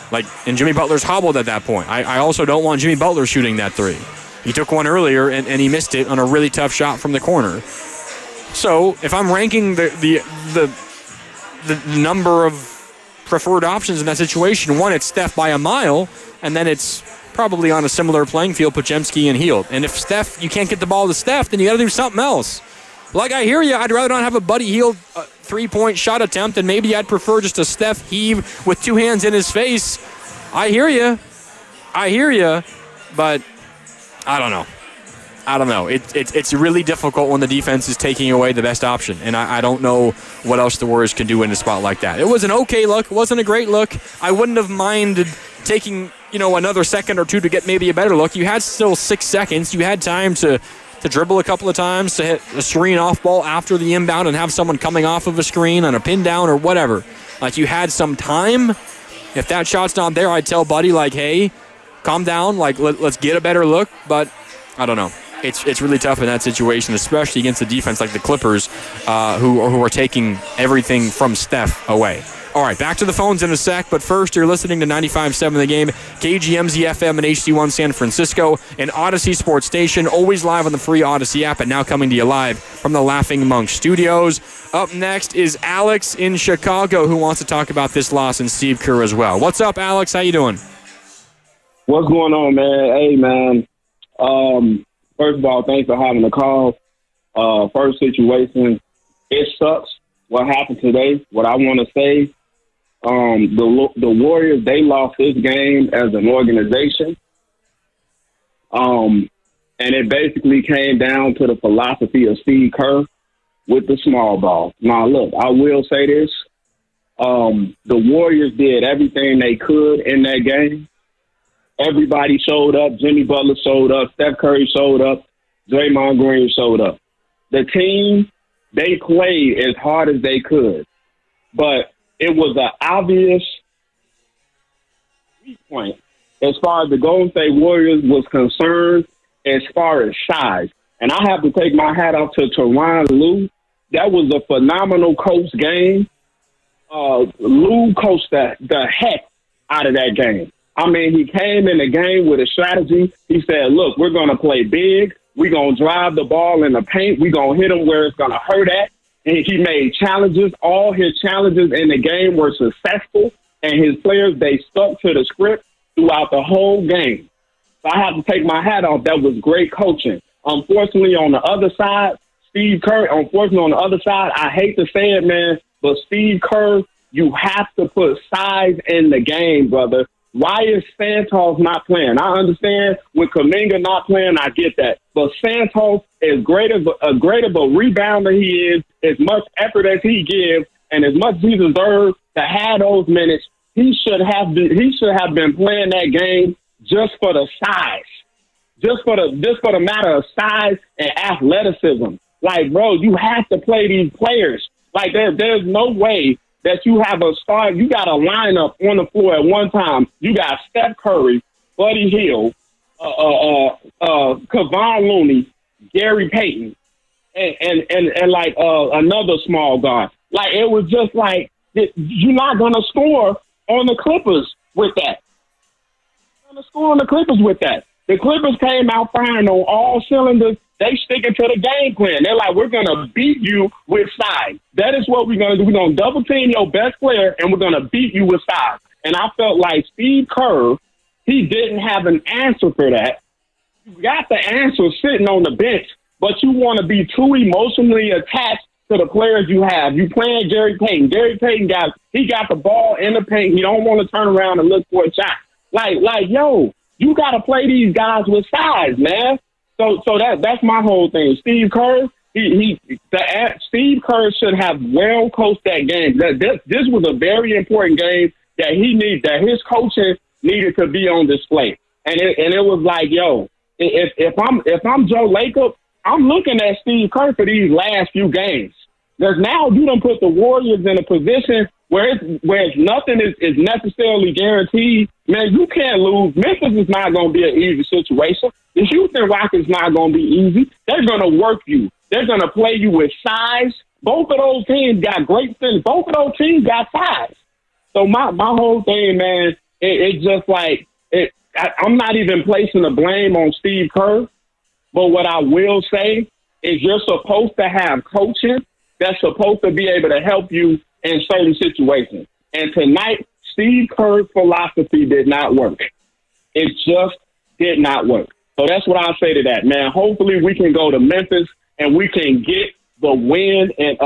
And Jimmy Butler's hobbled at that point. I also don't want Jimmy Butler shooting that 3. He took one earlier and he missed it on a really tough shot from the corner. So if I'm ranking the number of preferred options in that situation, one, it's Steph by a mile, and then it's probably on a similar playing field, Podziemski and Hield. And if Steph, you can't get the ball to Steph, then you got to do something else. I hear you. I'd rather not have a Buddy Hield 3-point shot attempt, and maybe I'd prefer just a Steph heave with 2 hands in his face. I hear you, but I don't know. It's really difficult when the defense is taking away the best option, and I don't know what else the Warriors can do in a spot like that. It was an okay look. It wasn't a great look. I wouldn't have minded taking, another second or two to get maybe a better look. You had still 6 seconds. You had time to dribble a couple of times, to hit a screen off ball after the inbound and have someone coming off of a screen on a pin down or whatever. You had some time. If that shot's not there, I'd tell Buddy, hey, calm down. Let's get a better look. But I don't know. It's really tough in that situation, especially against a defense like the Clippers, who are taking everything from Steph away. All right, back to the phones in a sec, but first you're listening to 95.7 The Game, KGMZ FM and HD1 San Francisco, and Odyssey Sports Station, always live on the free Odyssey app, and now coming to you live from the Laughing Monk Studios. Up next is Alex in Chicago, who wants to talk about this loss, and Steve Kerr as well. What's up, Alex? How you doing? What's going on, man? Hey, man. First of all, thanks for having the call. First situation, it sucks what happened today. What I want to say, the Warriors, they lost this game as an organization. And it basically came down to the philosophy of Steve Kerr with the small ball. Now, look, I will say this. The Warriors did everything they could in that game. Everybody showed up. Jimmy Butler showed up. Steph Curry showed up. Draymond Green showed up. The team, they played as hard as they could. But it was an obvious weak point as far as the Golden State Warriors was concerned, as far as size. And I have to take my hat off to Tyronn Lue. That was a phenomenal coach game. Lue coached the heck out of that game. I mean, he came in the game with a strategy. He said, look, we're going to play big. We're going to drive the ball in the paint. We're going to hit them where it's going to hurt at. And he made challenges. All his challenges in the game were successful. And his players, they stuck to the script throughout the whole game. So I have to take my hat off. That was great coaching. Unfortunately, on the other side, Steve Kerr, I hate to say it, man, but Steve Kerr, you have to put size in the game, brother. Why is Santos not playing? I understand with Kuminga not playing, I get that. But Santos, as great of a rebounder he is, as much effort as he gives, and as much he deserves to have those minutes, he should have been playing that game just for the size, just for the matter of size and athleticism. Like, bro, you have to play these players. Like, there's no way that you have a start. You got a lineup on the floor at one time. You got Steph Curry, Buddy Hield, Kevon Looney, Gary Payton, and another small guard. Like, it was just like You're not going to score on the Clippers with that. You're going to score on the Clippers with that. The Clippers came out firing on all cylinders. They sticking to the game plan. They're like, we're going to beat you with size. That is what we're going to do. We're going to double team your best player, and we're going to beat you with size. And I felt like Steve Kerr, he didn't have an answer for that. You got the answer sitting on the bench, but you want to be too emotionally attached to the players you have. You playing Gary Payton. Gary Payton got the ball in the paint. He don't want to turn around and look for a shot. Yo, you got to play these guys with size, man. So that's my whole thing. Steve Kerr, Steve Kerr should have well coached that game. This was a very important game that his coaching needed to be on display. And it was like, yo, if I'm Joe Lacob, I'm looking at Steve Kerr for these last few games. Because now you done put the Warriors in a position where nothing is necessarily guaranteed. Man, you can't lose. Memphis is not going to be an easy situation. The Houston Rockets not going to be easy. They're going to work you. They're going to play you with size. Both of those teams got great things. Both of those teams got size. So my whole thing, man, it's just like I'm not even placing the blame on Steve Kerr. But what I will say is you're supposed to have coaching that's supposed to be able to help you in certain situations. And tonight, Steve Kerr's philosophy did not work. It just did not work. So that's what I'll say to that, man. Hopefully we can go to Memphis and we can get the win and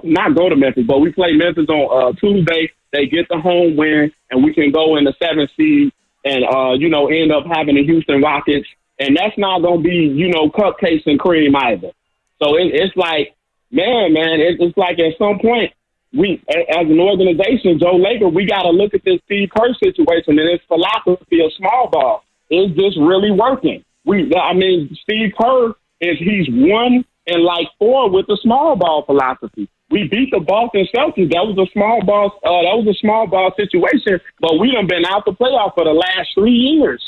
not go to Memphis, but we play Memphis on Tuesday. They get the home win and we can go in the 7th seed and, end up having the Houston Rockets. And that's not going to be, cupcakes and cream either. So it's like, man, it's like at some point, we, as an organization, Joe Lacob, we got to look at this Steve Kerr situation and his philosophy of small ball. Is this really working? Steve Kerr, he's 1-4 with the small ball philosophy. We beat the Boston Celtics. That was a small ball situation, but we done been out the playoff for the last 3 years.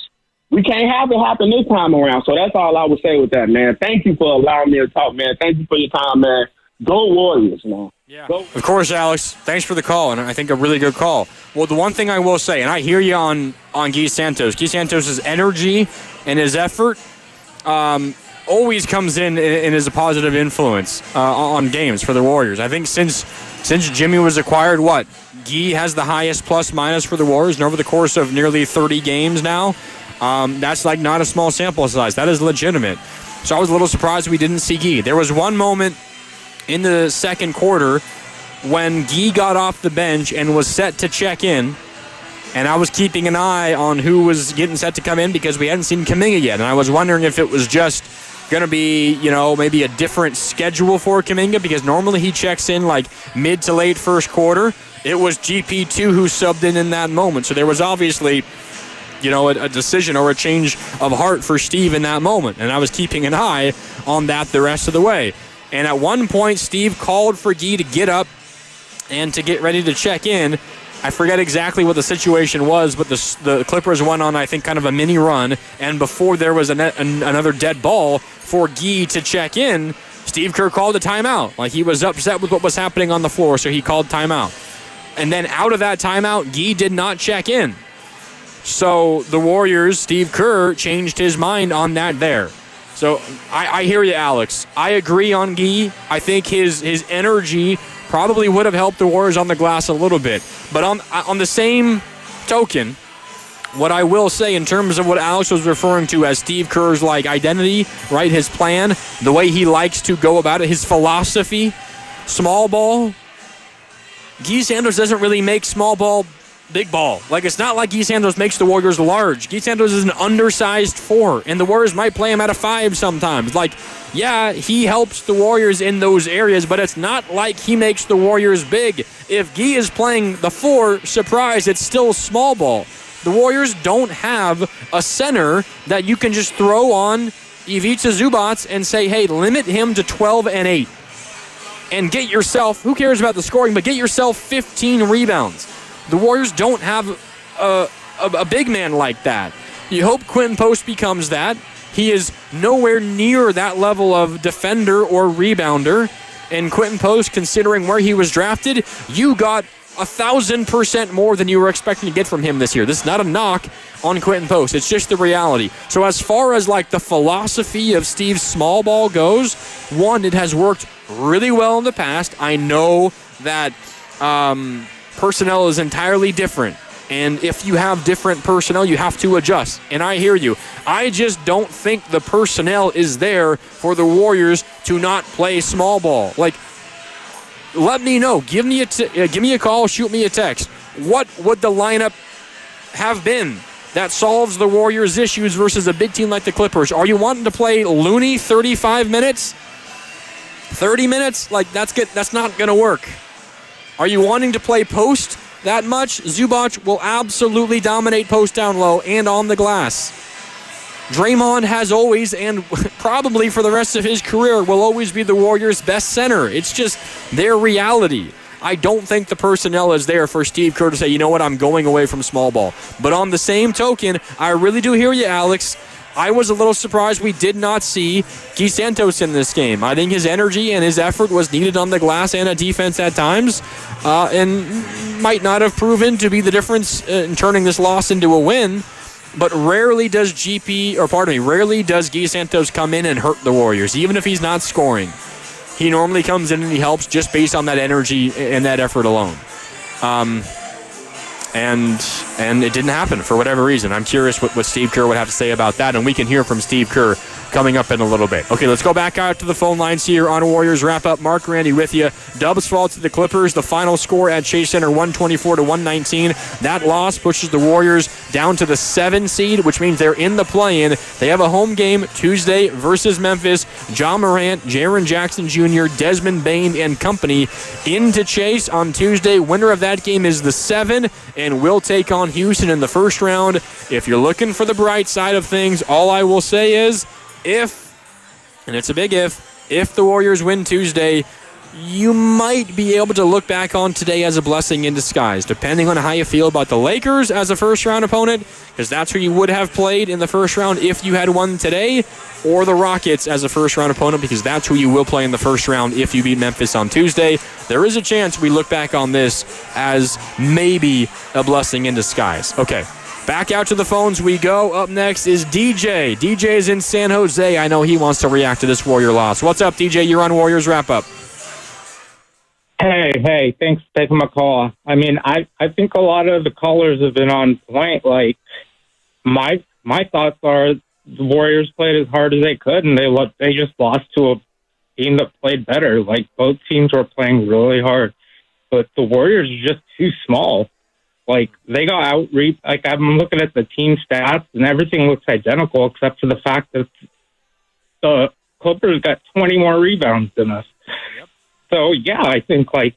We can't have it happen this time around. So that's all I would say with that, man. Thank you for allowing me to talk, man. Thank you for your time, man. Go Warriors, man. Yeah. Of course, Alex. Thanks for the call, and I think a really good call. Well, the one thing I will say, and I hear you on Guy Santos. Guy Santos' energy and his effort always comes in and is a positive influence on games for the Warriors. I think since Jimmy was acquired, Guy has the highest plus-minus for the Warriors, and over the course of nearly 30 games now, that's like not a small sample size. That is legitimate. So I was a little surprised we didn't see Guy. There was one moment in the second quarter when Guy got off the bench and was set to check in, and I was keeping an eye on who was getting set to come in because we hadn't seen Kuminga yet, and I was wondering if it was just going to be, maybe a different schedule for Kuminga because normally he checks in like mid to late first quarter. It was GP2 who subbed in that moment, so there was obviously a decision or a change of heart for Steve in that moment, and I was keeping an eye on that the rest of the way. And at one point, Steve called for Guy to get up and to get ready to check in. I forget exactly what the situation was, but the Clippers went on, I think, kind of a mini run. And before there was another dead ball for Guy to check in, Steve Kerr called a timeout. Like, he was upset with what was happening on the floor, so he called timeout. And then out of that timeout, Guy did not check in. So the Warriors, Steve Kerr, changed his mind on that there. So I hear you, Alex. I agree on Guy. I think his energy probably would have helped the Warriors on the glass a little bit. But on the same token, what I will say in terms of what Alex was referring to as Steve Kerr's identity, right, his plan, the way he likes to go about it, his philosophy, small ball, Guy Santos doesn't really make small ball big ball. It's not like Guy Santos makes the Warriors large. Guy Santos is an undersized 4, and the Warriors might play him at a 5 sometimes. He helps the Warriors in those areas, but it's not like he makes the Warriors big. If Guy is playing the 4, surprise, it's still small ball. The Warriors don't have a center that you can just throw on Ivica Zubac and say, hey, limit him to 12 and 8. And get yourself, who cares about the scoring, but get yourself 15 rebounds. The Warriors don't have a big man like that. You hope Quentin Post becomes that. He is nowhere near that level of defender or rebounder. And Quentin Post, considering where he was drafted, you got 1,000% more than you were expecting to get from him this year. This is not a knock on Quentin Post. It's just the reality. So as far as like the philosophy of Steve's small ball goes, one, it has worked really well in the past. I know that personnel is entirely different. And if you have different personnel, you have to adjust. And I hear you. I just don't think the personnel is there for the Warriors to not play small ball. Like, let me know. Give me a call. Shoot me a text. What would the lineup have been that solves the Warriors' issues versus a big team like the Clippers? Are you wanting to play Looney 35 minutes? 30 minutes? Like, that's not going to work. Are you wanting to play post that much? Zubac will absolutely dominate post down low and on the glass. Draymond has always, and probably for the rest of his career, will always be the Warriors' best center. It's just their reality. I don't think the personnel is there for Steve Kerr to say, you know what, I'm going away from small ball. But on the same token, I really do hear you, Alex. I was a little surprised we did not see Guy Santos in this game. I think his energy and his effort was needed on the glass and at defense at times, and might not have proven to be the difference in turning this loss into a win. But rarely does Guy Santos come in and hurt the Warriors, even if he's not scoring. He normally comes in and he helps just based on that energy and that effort alone. And it didn't happen for whatever reason. I'm curious what Steve Kerr would have to say about that, and we can hear from Steve Kerr coming up in a little bit. Okay, let's go back out to the phone lines here on Warriors Wrap-Up. Mark Randy with you. Dubs fall to the Clippers. The final score at Chase Center, 124-119. That loss pushes the Warriors down to the 7 seed, which means they're in the play-in. They have a home game Tuesday versus Memphis. John Morant, Jaren Jackson Jr., Desmond Bane, and company into Chase on Tuesday. Winner of that game is the 7, and will take on Houston in the first round. If you're looking for the bright side of things, all I will say is, and it's a big if the Warriors win Tuesday, you might be able to look back on today as a blessing in disguise, depending on how you feel about the Lakers as a first-round opponent, because that's who you would have played in the first round if you had won today, or the Rockets as a first-round opponent, because that's who you will play in the first round if you beat Memphis on Tuesday. There is a chance we look back on this as maybe a blessing in disguise. Okay. Back out to the phones we go. Up next is DJ. DJ is in San Jose. I know he wants to react to this Warrior loss. What's up, DJ? You're on Warriors Wrap-Up. Hey, thanks for taking my call. I mean, I think a lot of the callers have been on point. Like, my thoughts are the Warriors played as hard as they could, and they just lost to a team that played better. Like, both teams were playing really hard, but the Warriors are just too small. Like, they got like, I'm looking at the team stats, and everything looks identical except for the fact that the Clippers got 20 more rebounds than us. Yep. So, yeah, I think, like,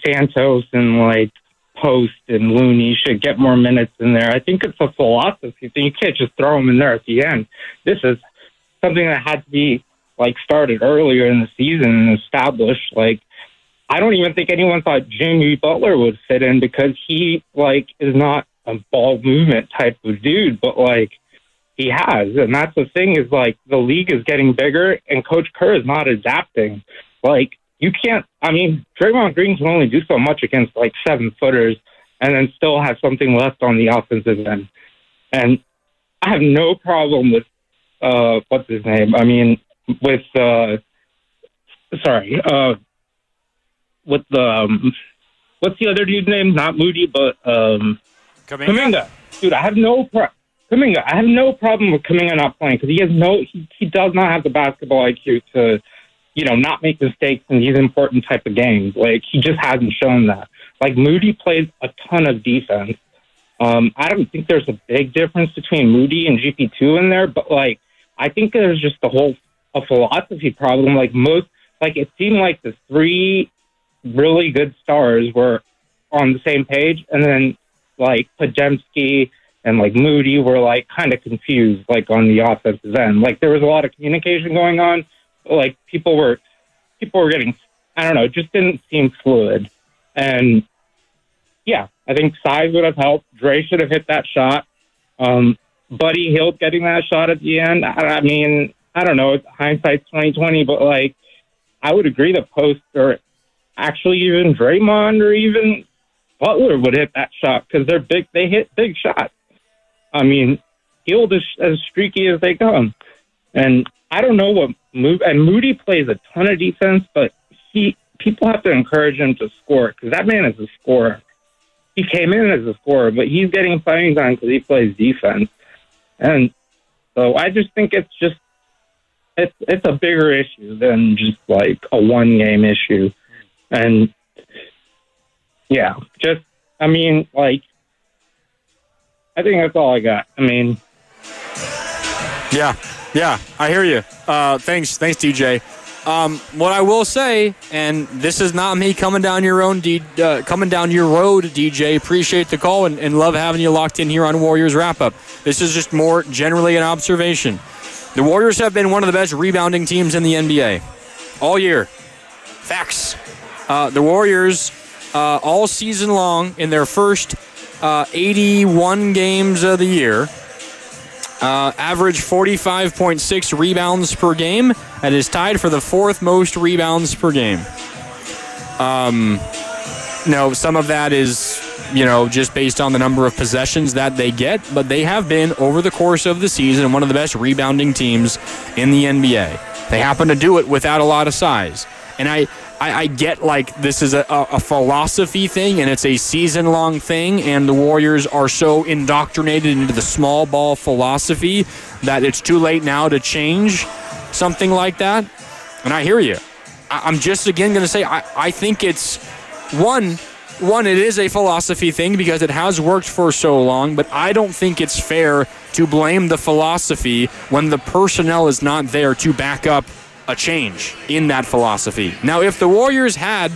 Santos and, like, Post and Looney should get more minutes in there. I think it's a philosophy thing. You can't just throw them in there at the end. This is something that had to be, like, started earlier in the season and established. Like, I don't even think anyone thought Jimmy Butler would fit in because he, like, is not a ball movement type of dude, but, like, he has. And that's the thing is, like, the league is getting bigger and Coach Kerr is not adapting. Like, you can't, I mean, Draymond Green can only do so much against, like, 7-footers and then still have something left on the offensive end. And I have no problem with, what's his name? I mean, with, with the what's the other dude's name? Not Moody, but Kuminga. Dude, I have no problem with Kuminga not playing because he does not have the basketball IQ to, not make mistakes in these important type of games. Like, he just hasn't shown that. Like, Moody plays a ton of defense. I don't think there's a big difference between Moody and GP2 in there, but, like, I think there's just a philosophy problem. Like, it seemed like the 3 really good stars were on the same page, and then, like, Podziemski and, like, Moody were, like, kind of confused, like, on the offensive end. Like, there was a lot of communication going on, but, like, people were getting, I don't know, it just didn't seem fluid. And, yeah, I think size would have helped. Dre should have hit that shot. Buddy Hield getting that shot at the end, I mean, I don't know, hindsight's 20/20, but, like, I would agree that Post or actually even Draymond or even Butler would hit that shot because they're big. They hit big shots. I mean, Hield is as streaky as they come. And I don't know what move. And Moody plays a ton of defense, but people have to encourage him to score because that man is a scorer. He came in as a scorer, but he's getting playing time because he plays defense. And so I just think it's a bigger issue than just like a one-game issue. And yeah, I think that's all I got. I mean, yeah, I hear you. Thanks, DJ. What I will say, and this is not me coming down your road, DJ. Appreciate the call and love having you locked in here on Warriors Wrap Up. This is just more generally an observation. The Warriors have been one of the best rebounding teams in the NBA all year. Facts. The Warriors, all season long, in their first 81 games of the year, average 45.6 rebounds per game. That is tied for the fourth most rebounds per game. Some of that is, just based on the number of possessions that they get, but they have been, over the course of the season, one of the best rebounding teams in the NBA. They happen to do it without a lot of size. And I get like this is a philosophy thing and it's a season-long thing, and the Warriors are so indoctrinated into the small ball philosophy that it's too late now to change something like that. And I hear you. I'm just again going to say I think it's one, it is a philosophy thing because it has worked for so long, but I don't think it's fair to blame the philosophy when the personnel is not there to back up a change in that philosophy. Now, if the Warriors had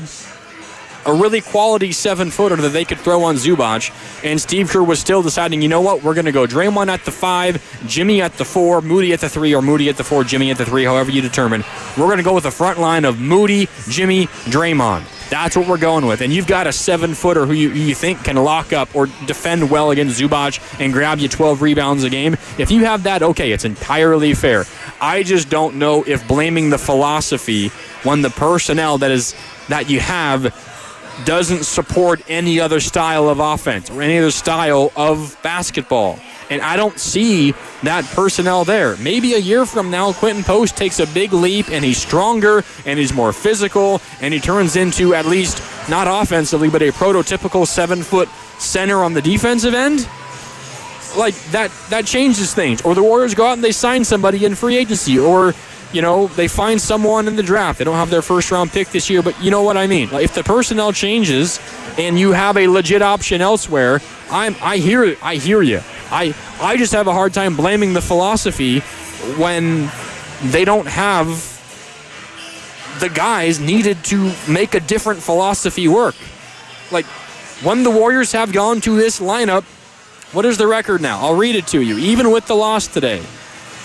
a really quality 7-footer that they could throw on Zubac, and Steve Kerr was still deciding, you know what, we're going to go Draymond at the 5, Jimmy at the 4, Moody at the 3, or Moody at the 4, Jimmy at the 3, however you determine. We're going to go with a front line of Moody, Jimmy, Draymond. That's what we're going with. And you've got a 7-footer who you think can lock up or defend well against Zubac and grab you 12 rebounds a game. If you have that, okay, it's entirely fair. I just don't know if blaming the philosophy when the personnel that you have doesn't support any other style of offense or any other style of basketball. And I don't see that personnel there. Maybe a year from now, Quentin Post takes a big leap and he's stronger and he's more physical and he turns into, at least not offensively, but a prototypical 7-foot center on the defensive end. Like that changes things. Or the Warriors go out and they sign somebody in free agency, or they find someone in the draft. They don't have their first-round pick this year, but you know what I mean. Like, if the personnel changes and you have a legit option elsewhere, I hear you. I just have a hard time blaming the philosophy when they don't have the guys needed to make a different philosophy work. Like, when the Warriors have gone to this lineup, what is the record now? I'll read it to you. Even with the loss today,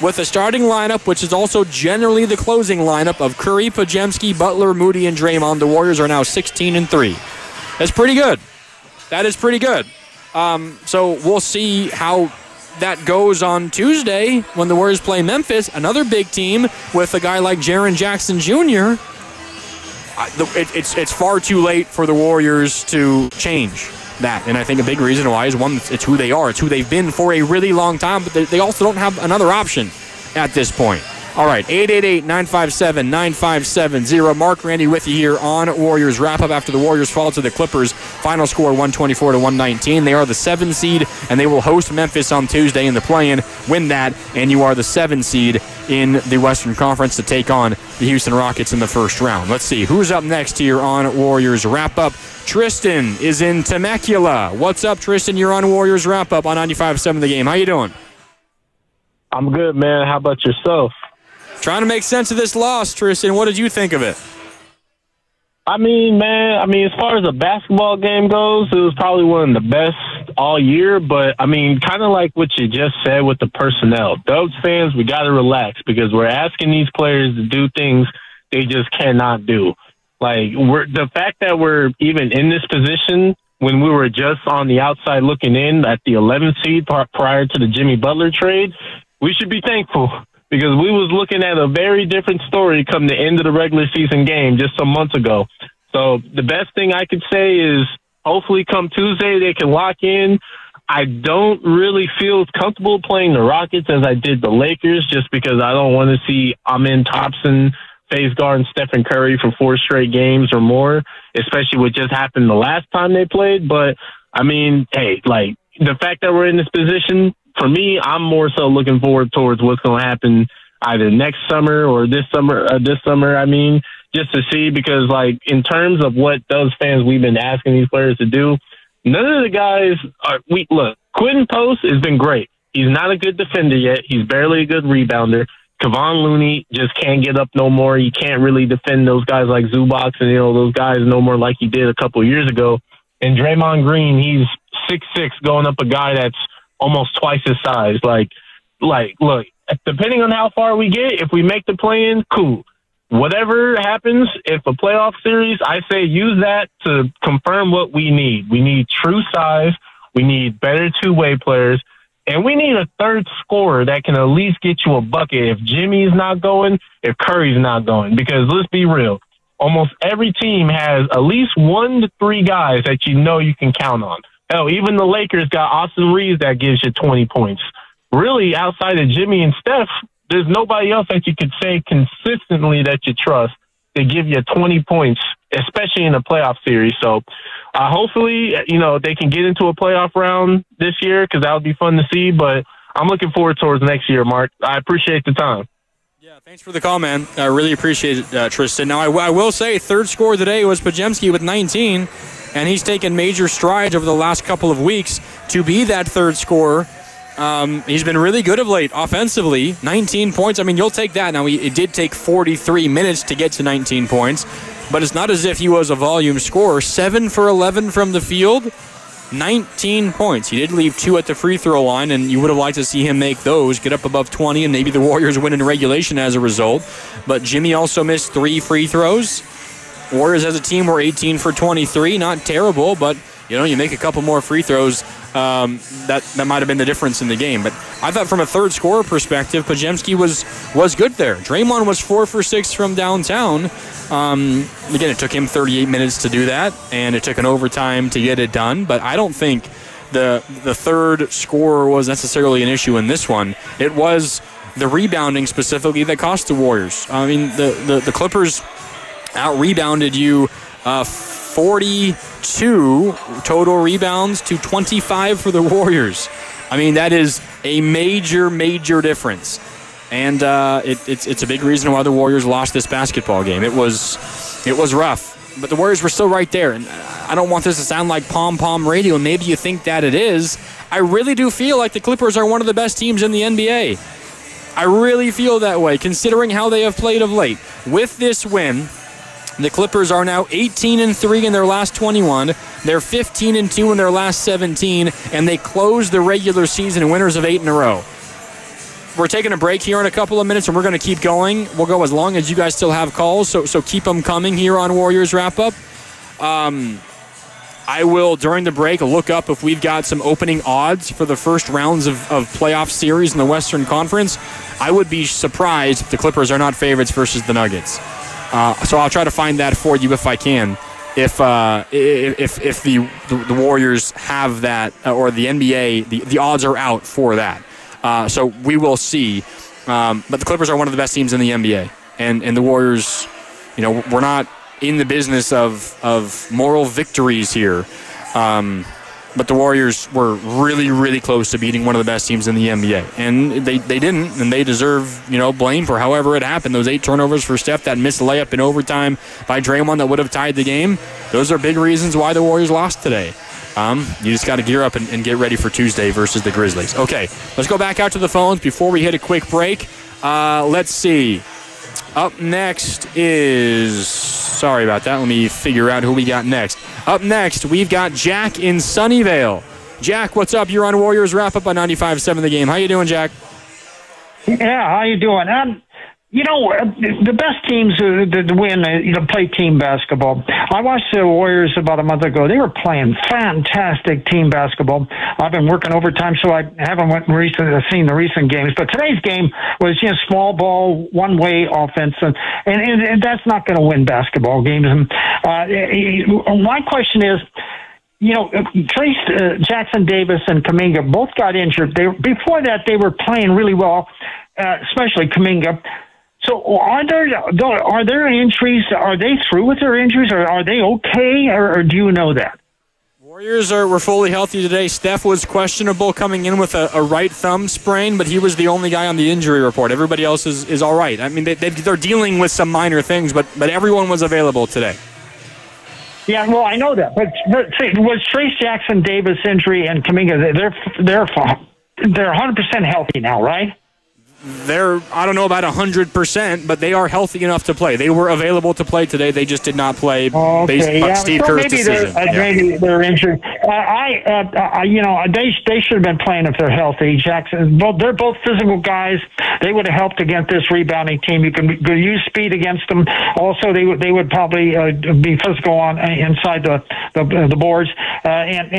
with a starting lineup, which is also generally the closing lineup of Curry, Podziemski, Butler, Moody, and Draymond, the Warriors are now 16-3. That's pretty good. That is pretty good. So we'll see how that goes on Tuesday when the Warriors play Memphis, another big team with a guy like Jaren Jackson Jr. It's far too late for the Warriors to change that, and I think a big reason why is, one, it's who they are. It's who they've been for a really long time, but they also don't have another option at this point. All right, 888-957-9570. Mark Randy with you here on Warriors Wrap-Up after the Warriors fall to the Clippers. Final score 124-119. They are the 7 seed, and they will host Memphis on Tuesday in the play-in. Win that, and you are the 7 seed in the Western Conference to take on the Houston Rockets in the first round. Let's see, who's up next here on Warriors Wrap-Up? Tristan is in Temecula. What's up, Tristan? You're on Warriors Wrap-Up on 95.7 The Game. How you doing? I'm good, man. How about yourself? Trying to make sense of this loss, Tristan. What did you think of it? I mean, as far as a basketball game goes, it was probably one of the best all year. But, kind of like what you just said with the personnel. Dubs fans, we got to relax because we're asking these players to do things they just cannot do. Like, the fact that we're even in this position when we were just on the outside looking in at the 11th seed prior to the Jimmy Butler trade, we should be thankful. Because we was looking at a very different story come the end of the regular season game just some months ago. So the best thing I could say is hopefully come Tuesday they can lock in. I don't really feel as comfortable playing the Rockets as I did the Lakers, just because I don't want to see Amen Thompson face guard Stephen Curry for 4 straight games or more, especially what just happened the last time they played. But, I mean, hey, like, the fact that we're in this position, for me, I'm more so looking forward towards what's going to happen either next summer or this summer, just to see, because, like, in terms of what those fans we've been asking these players to do, none of the guys are weak. Look, Quentin Post has been great. He's not a good defender yet. He's barely a good rebounder. Kevon Looney just can't get up no more. He can't really defend those guys like Zubac and, those guys no more like he did a couple of years ago. And Draymond Green, he's 6'6", going up a guy that's almost twice his size. Like, look, depending on how far we get, if we make the play-in, cool. Whatever happens, if a playoff series, I say use that to confirm what we need. We need true size. We need better two-way players. And we need a third scorer that can at least get you a bucket if Jimmy's not going, if Curry's not going. Because let's be real, almost every team has at least 1 to 3 guys that you can count on. Hell, even the Lakers got Austin Reeves that gives you 20 points. Really, outside of Jimmy and Steph, there's nobody else that you could say consistently that you trust to give you 20 points, especially in a playoff series. So hopefully, they can get into a playoff round this year, because that would be fun to see. But I'm looking forward towards next year, Mark. I appreciate the time. Yeah, thanks for the call, man. I really appreciate it, Tristan. Now, I will say third score today was Podziemski with 19, and he's taken major strides over the last couple of weeks to be that third scorer. He's been really good of late offensively. 19 points. I mean, you'll take that. Now, it did take 43 minutes to get to 19 points, but it's not as if he was a volume scorer. 7 for 11 from the field, 19 points. He did leave 2 at the free throw line, and you would have liked to see him make those, get up above 20, and maybe the Warriors win in regulation as a result. But Jimmy also missed 3 free throws. Warriors as a team were 18 for 23. Not terrible, but you make a couple more free throws, that might have been the difference in the game. But I thought from a third scorer perspective, Podziemski was good there. Draymond was 4 for 6 from downtown. Again, it took him 38 minutes to do that, and it took an overtime to get it done. But I don't think the third scorer was necessarily an issue in this one. It was the rebounding specifically that cost the Warriors. I mean, the Clippers out-rebounded you 42 total rebounds to 25 for the Warriors. I mean, that is a major, major difference. And it's a big reason why the Warriors lost this basketball game. It was rough, but the Warriors were still right there. And I don't want this to sound like pom-pom radio, and maybe you think that it is. I really do feel like the Clippers are one of the best teams in the NBA. I really feel that way, considering how they have played of late. With this win, the Clippers are now 18-3 in their last 21. They're 15-2 in their last 17, and they close the regular season winners of 8 in a row. We're taking a break here in a couple of minutes, and we're going to keep going. We'll go as long as you guys still have calls, so keep them coming here on Warriors Wrap-Up. I will, during the break, look up if we've got some opening odds for the first rounds of playoff series in the Western Conference. I would be surprised if the Clippers are not favorites versus the Nuggets. So I'll try to find that for you if I can. If the Warriors have that, or the NBA, the odds are out for that. So we will see. But the Clippers are one of the best teams in the NBA. And the Warriors, we're not in the business of moral victories here. But the Warriors were really, really close to beating one of the best teams in the NBA. And they didn't, and they deserve, blame for however it happened. Those 8 turnovers for Steph, that missed layup in overtime by Draymond that would have tied the game. Those are big reasons why the Warriors lost today. You just got to gear up and get ready for Tuesday versus the Grizzlies. Okay, let's go back out to the phones before we hit a quick break. Let's see. Up next is... Sorry about that. Let me figure out who we got next. Up next, we've got Jack in Sunnyvale. Jack, what's up? You're on Warriors Wrap-Up on 95.7 The Game. How you doing, Jack? Yeah, how you doing? The best teams that win, play team basketball. I watched the Warriors about a month ago. They were playing fantastic team basketball. I've been working overtime, so I haven't seen the recent games. But today's game was small ball, one-way offense, and that's not going to win basketball games. My question is, Trace Jackson Davis and Kuminga both got injured. Before that, they were playing really well, especially Kuminga. So are there injuries? Are they through with their injuries, or are they okay, or do you know that? Warriors were fully healthy today. Steph was questionable coming in with a right thumb sprain, but he was the only guy on the injury report. Everybody else is all right. I mean, they're dealing with some minor things, but everyone was available today. Yeah, well, I know that, but see, was Trace Jackson Davis injury and Kuminga, they're 100% healthy now, right? I don't know about 100%, but they are healthy enough to play. They were available to play today. They just did not play based on Steve Kerr's decision. Maybe they're injured. They should have been playing if they're healthy. Jackson, they're both physical guys. They would have helped against this rebounding team. You can use speed against them. Also, they would probably be physical inside the boards, and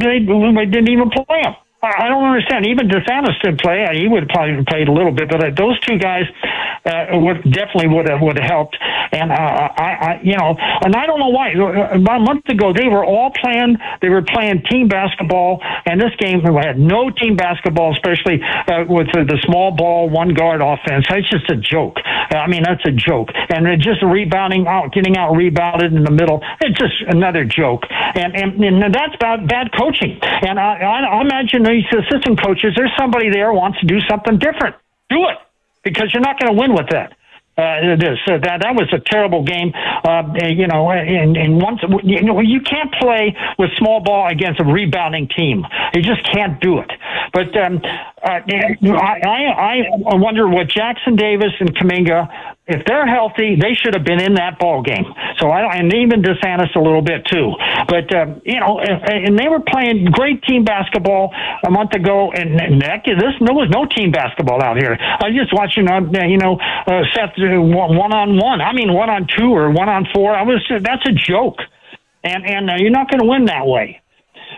they didn't even play them. I don't understand. Even DeSantis did play. He would have probably played a little bit, but those two guys definitely would have helped. And I don't know why. About a month ago, they were all playing. They were playing team basketball, and this game had no team basketball, especially with the small ball, one guard offense. It's just a joke. I mean, that's a joke. And they're just getting out rebounded in the middle. It's just another joke. And that's bad coaching. And I imagine these assistant coaches, there's somebody there who wants to do something different. Do it, because you're not going to win with that. That was a terrible game. And once you can't play with small ball against a rebounding team. You just can't do it. But I wonder what Jackson Davis and Kuminga, if they're healthy, they should have been in that ball game. So and even DeSantis a little bit too. But and they were playing great team basketball a month ago, and there was no team basketball out here. I was just watching, Seth one-on-one. I mean, 1-on-2 or 1-on-4. That's a joke, and you're not going to win that way.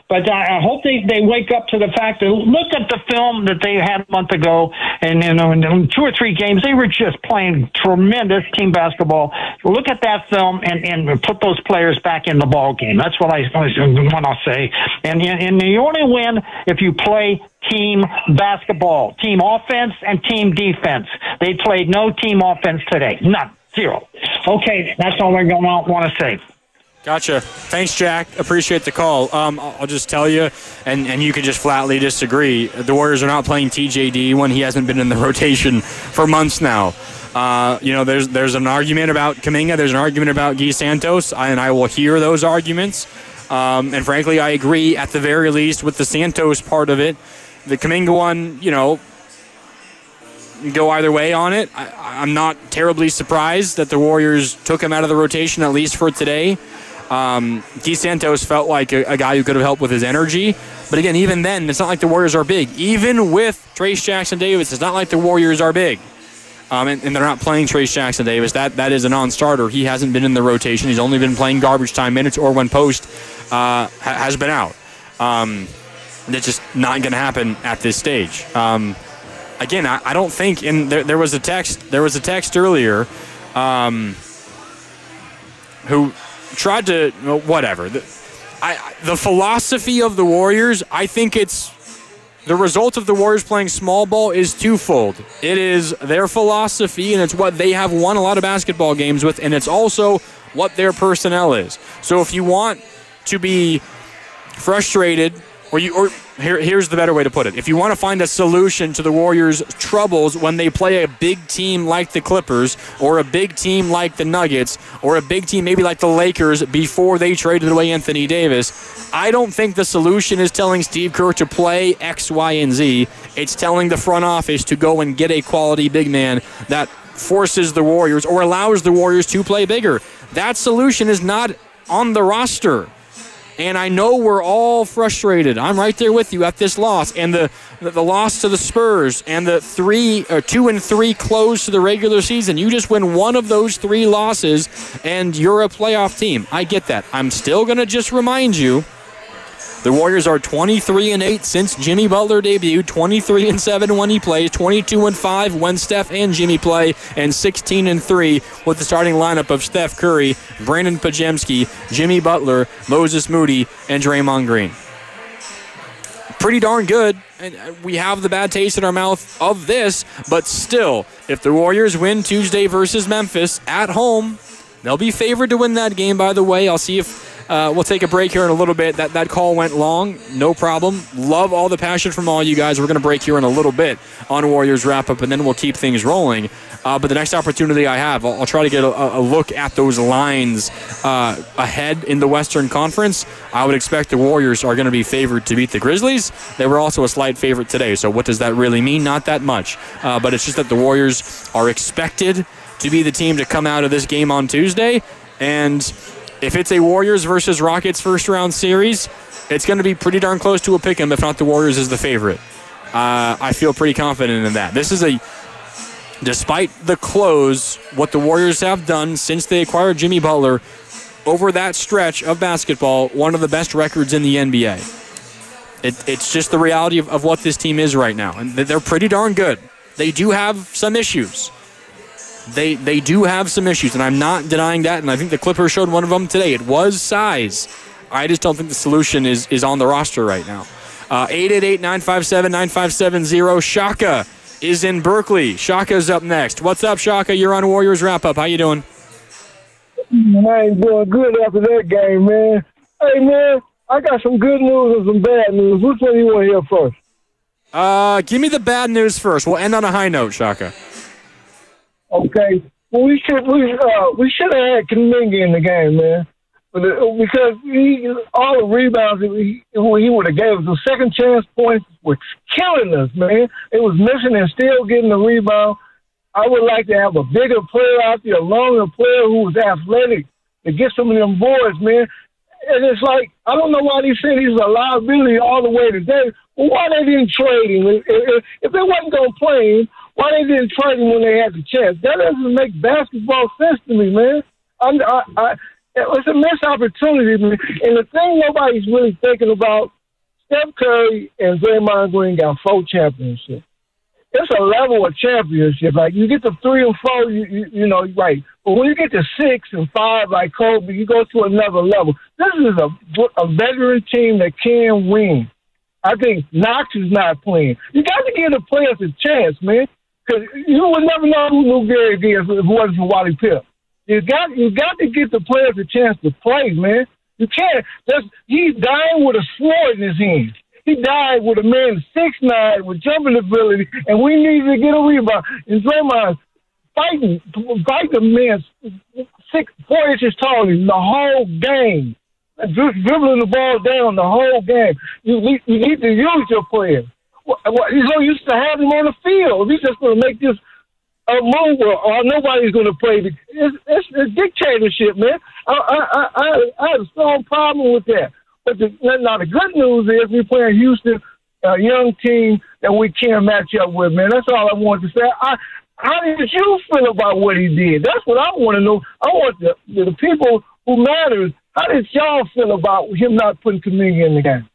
But I hope they wake up to the fact that look at the film that they had a month ago, and in 2 or 3 games they were just playing tremendous team basketball. Look at that film and put those players back in the ball game. That's what I want to say. And you only win if you play team basketball, team offense and team defense. They played no team offense today. None. Zero. Okay, that's all we're going to want to say. Gotcha. Thanks, Jack. Appreciate the call. I'll just tell you, and you can just flatly disagree, the Warriors are not playing TJD when he hasn't been in the rotation for months now. There's an argument about Kuminga. There's an argument about Guy Santos, and I will hear those arguments. And frankly, I agree at the very least with the Santos part of it. The Kuminga one, go either way on it. I'm not terribly surprised that the Warriors took him out of the rotation, at least for today. Guy Santos felt like a guy who could have helped with his energy. But again, even then, it's not like the Warriors are big. Even with Trace Jackson Davis, it's not like the Warriors are big. And they're not playing Trace Jackson Davis. That is a non-starter. He hasn't been in the rotation. He's only been playing garbage time minutes or when Post has been out. That's just not going to happen at this stage. Again, I don't think, and there was a text earlier who tried to, whatever. The philosophy of the Warriors, I think it's, the result of the Warriors playing small ball is twofold. It is their philosophy, and it's what they have won a lot of basketball games with, and it's also what their personnel is. So if you want to be frustrated, here's the better way to put it. If you want to find a solution to the Warriors' troubles when they play a big team like the Clippers or a big team like the Nuggets or a big team maybe like the Lakers before they traded away Anthony Davis, I don't think the solution is telling Steve Kerr to play X, Y, and Z. It's telling the front office to go and get a quality big man that forces the Warriors or allows the Warriors to play bigger. That solution is not on the roster. And I know we're all frustrated. I'm right there with you at this loss and the loss to the Spurs and the 2 and 3 close to the regular season. You just win one of those 3 losses and you're a playoff team. I get that. I'm still going to just remind you, The Warriors are 23-8 since Jimmy Butler debuted, 23-7 when he plays, 22-5 when Steph and Jimmy play, and 16-3 with the starting lineup of Steph Curry, Brandon Podziemski, Jimmy Butler, Moses Moody, and Draymond Green. Pretty darn good. And we have the bad taste in our mouth of this, but still, if the Warriors win Tuesday versus Memphis at home, they'll be favored to win that game, by the way. I'll see if we'll take a break here in a little bit. That call went long. No problem. Love all the passion from all you guys. We're going to break here in a little bit on Warriors Wrap-Up, and then we'll keep things rolling. But the next opportunity I have, I'll try to get a look at those lines ahead in the Western Conference. I would expect the Warriors are going to be favored to beat the Grizzlies. They were also a slight favorite today, so what does that really mean? Not that much. But it's just that the Warriors are expected to be the team to come out of this game on Tuesday, and if it's a Warriors versus Rockets first-round series, it's going to be pretty darn close to a pick-em, if not the Warriors is the favorite. I feel pretty confident in that. This is despite the close, what the Warriors have done since they acquired Jimmy Butler over that stretch of basketball, one of the best records in the NBA. It's just the reality of what this team is right now, and they're pretty darn good. They do have some issues. They do have some issues, and I'm not denying that, and I think the Clippers showed one of them today. It was size. I just don't think the solution is on the roster right now. 888-957-9570. Shaka is in Berkeley. Shaka's up next. What's up, Shaka? You're on Warriors Wrap-Up. How you doing? I ain't doing good after that game, man. Hey, man, I got some good news and some bad news. Which one do you want to hear first? Give me the bad news first. We'll end on a high note, Shaka. Okay. Well, we should have had Kuminga in the game, man. Because all the rebounds he would have gave us, the second chance points were killing us, man. It was missing and still getting the rebound. I would like to have a bigger player out there, a longer player who was athletic to get some of them boards, man. And it's like, I don't know why they said he's a liability all the way today. Well, why they didn't trade him? If they wasn't going to play him, why they didn't trade him when they had the chance? That doesn't make basketball sense to me, man. It's a missed opportunity, man. And the thing nobody's really thinking about, Steph Curry and Draymond Green got 4 championships. It's a level of championship. Like, you get to 3 and 4, you know, right. But when you get to 6 and 5, like Kobe, you go to another level. This is a veteran team that can win. I think Knox is not playing. You got to give the players a chance, man. Because you would never know who Lou Gehrig is if it wasn't for Wally Pipp. You got to get the players a chance to play, man. You can't. He's dying with a sword in his hand. He died with a man 6'9" with jumping ability, and we need to get a rebound. And Draymond fighting the man 4 inches taller than the whole game, dribbling the ball down the whole game. You need to use your players. He's so used to having him on the field. He's just going to make this a move or nobody's going to play. It's dictatorship, man. I have a strong problem with that. But the good news is we're playing Houston, a young team that we can match up with, man. That's all I wanted to say. How did you feel about what he did? That's what I want to know. I want the people who matters. How did y'all feel about him not putting Kuminga in the game?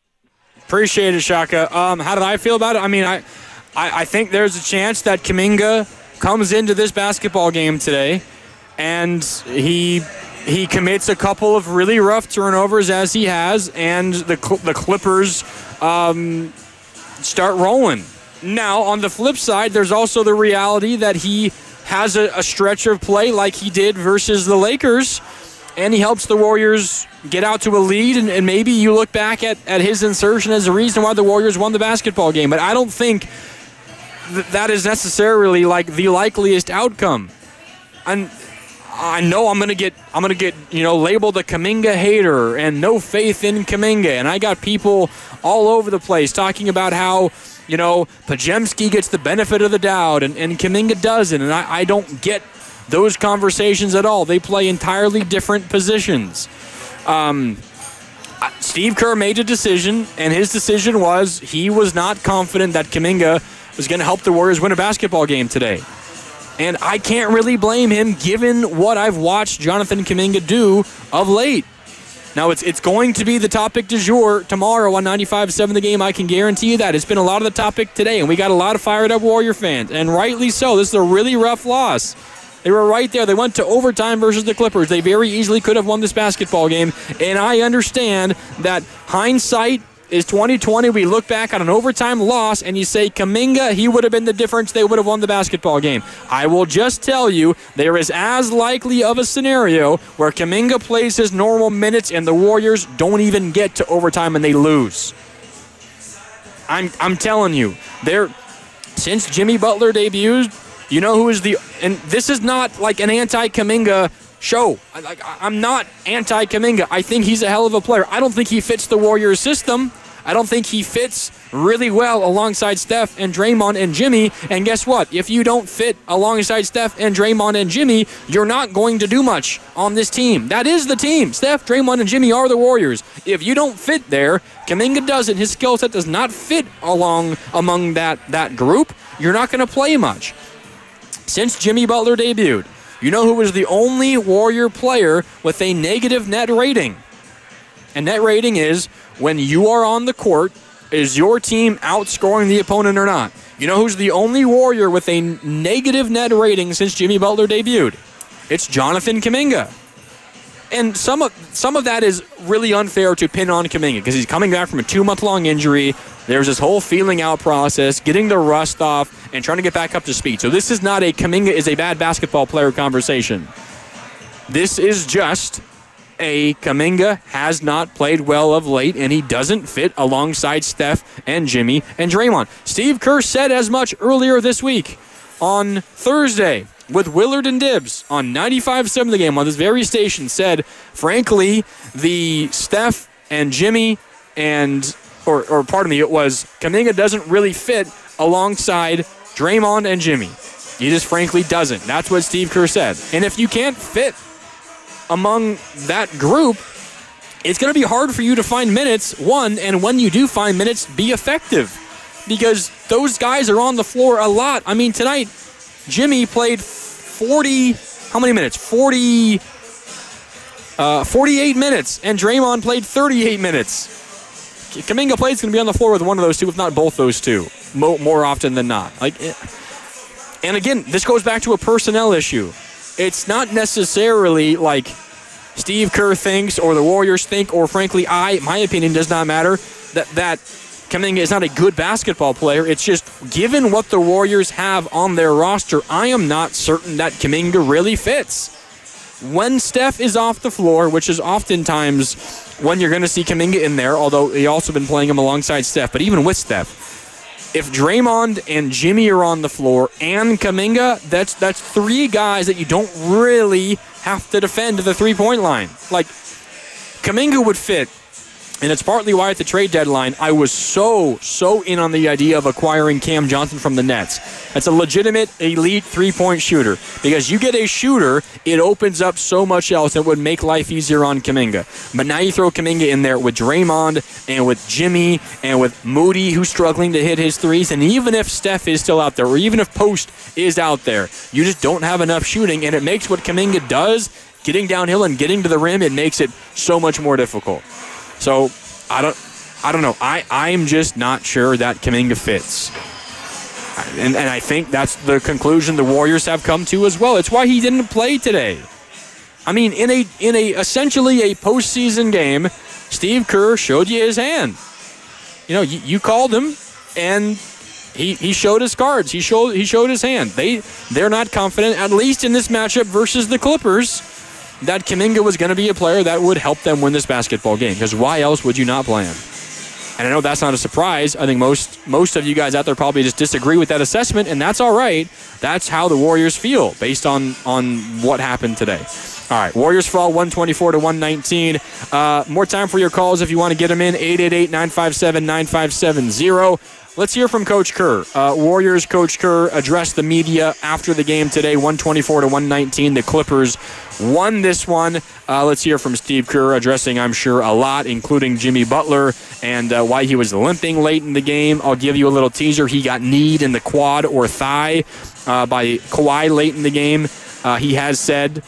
Appreciate it, Shaka. How did I feel about it? I mean, I think there's a chance that Kuminga comes into this basketball game today and he commits a couple of really rough turnovers as he has, and the Clippers start rolling. Now, on the flip side, there's also the reality that he has a stretch of play like he did versus the Lakers, and he helps the Warriors get out to a lead, and maybe you look back at his insertion as a reason why the Warriors won the basketball game. But I don't think that is necessarily like the likeliest outcome. And I know I'm gonna get labeled a Kuminga hater and no faith in Kuminga, and I got people all over the place talking about how Podziemski gets the benefit of the doubt and Kuminga doesn't, and I don't get those conversations at all. They play entirely different positions. Steve Kerr made a decision, and his decision was he was not confident that Kuminga was going to help the Warriors win a basketball game today. And I can't really blame him given what I've watched Jonathan Kuminga do of late. Now, it's going to be the topic du jour tomorrow on 95.7 The Game. I can guarantee you that. It's been a lot of the topic today, and we got a lot of fired-up Warrior fans, and rightly so. This is a really rough loss. They were right there. They went to overtime versus the Clippers. They very easily could have won this basketball game, and I understand that hindsight is 2020. We look back on an overtime loss, and you say, Kuminga, he would have been the difference. They would have won the basketball game. I will just tell you, there is as likely of a scenario where Kuminga plays his normal minutes and the Warriors don't even get to overtime and they lose. I'm telling you, since Jimmy Butler debuted, you know who is and this is not like an anti-Kuminga show. I'm not anti-Kuminga. I think he's a hell of a player. I don't think he fits the Warriors system. I don't think he fits really well alongside Steph and Draymond and Jimmy. And guess what? If you don't fit alongside Steph and Draymond and Jimmy, you're not going to do much on this team. That is the team. Steph, Draymond, and Jimmy are the Warriors. If you don't fit there, Kuminga doesn't. His skill set does not fit among that group. You're not going to play much. Since Jimmy Butler debuted, you know who was the only Warrior player with a negative net rating? And net rating is when you are on the court, is your team outscoring the opponent or not? You know who's the only Warrior with a negative net rating since Jimmy Butler debuted? It's Jonathan Kuminga. And some of that is really unfair to pin on Kuminga because he's coming back from a 2-month-long injury. There's this whole feeling out process, getting the rust off, and trying to get back up to speed. So this is not a Kuminga is a bad basketball player conversation. This is just a Kuminga has not played well of late, and he doesn't fit alongside Steph and Jimmy and Draymond. Steve Kerr said as much earlier this week on Thursday with Willard and Dibbs on 95.7 The Game on this very station, said, frankly, the Steph and Jimmy or pardon me, it was Kuminga doesn't really fit alongside Draymond and Jimmy. He just frankly doesn't. That's what Steve Kerr said. And if you can't fit among that group, it's going to be hard for you to find minutes, one, and when you do find minutes, be effective. Because those guys are on the floor a lot. I mean, tonight, Jimmy played 48 minutes, and Draymond played 38 minutes. Kuminga plays going to be on the floor with one of those two, if not both those two, more often than not. And again, this goes back to a personnel issue. It's not necessarily like Steve Kerr thinks or the Warriors think, or frankly, my opinion does not matter, that Kuminga is not a good basketball player. It's just, given what the Warriors have on their roster, I am not certain that Kuminga really fits. When Steph is off the floor, which is oftentimes when you're going to see Kuminga in there, although he also been playing him alongside Steph, but even with Steph, if Draymond and Jimmy are on the floor and Kuminga, that's three guys that you don't really have to defend to the three-point line. Like, Kuminga would fit, and it's partly why at the trade deadline I was so in on the idea of acquiring Cam Johnson from the Nets. That's a legitimate elite three-point shooter. Because you get a shooter, it opens up so much else that would make life easier on Kuminga. But now you throw Kuminga in there with Draymond and with Jimmy and with Moody, who's struggling to hit his threes. And even if Steph is still out there, or even if Post is out there, you just don't have enough shooting, and it makes what Kuminga does, getting downhill and getting to the rim, it makes it so much more difficult. So, I don't know. I'm just not sure that Kuminga fits. And I think that's the conclusion the Warriors have come to as well. It's why he didn't play today. I mean, in a essentially a postseason game, Steve Kerr showed you his hand. You know, you called him, and he showed his cards. He showed his hand. They're not confident, at least in this matchup versus the Clippers, that Kuminga was going to be a player that would help them win this basketball game. Because why else would you not play him? And I know that's not a surprise. I think most of you guys out there probably just disagree with that assessment, and that's all right. That's how the Warriors feel based on what happened today. All right, Warriors fall 124-119. More time for your calls if you want to get them in. 888-957-9570. Let's hear from Coach Kerr. Warriors Coach Kerr addressed the media after the game today, 124-119. The Clippers won this one. Let's hear from Steve Kerr addressing, I'm sure, a lot, including Jimmy Butler and why he was limping late in the game. I'll give you a little teaser. He got kneed in the quad or thigh by Kawhi late in the game. He has said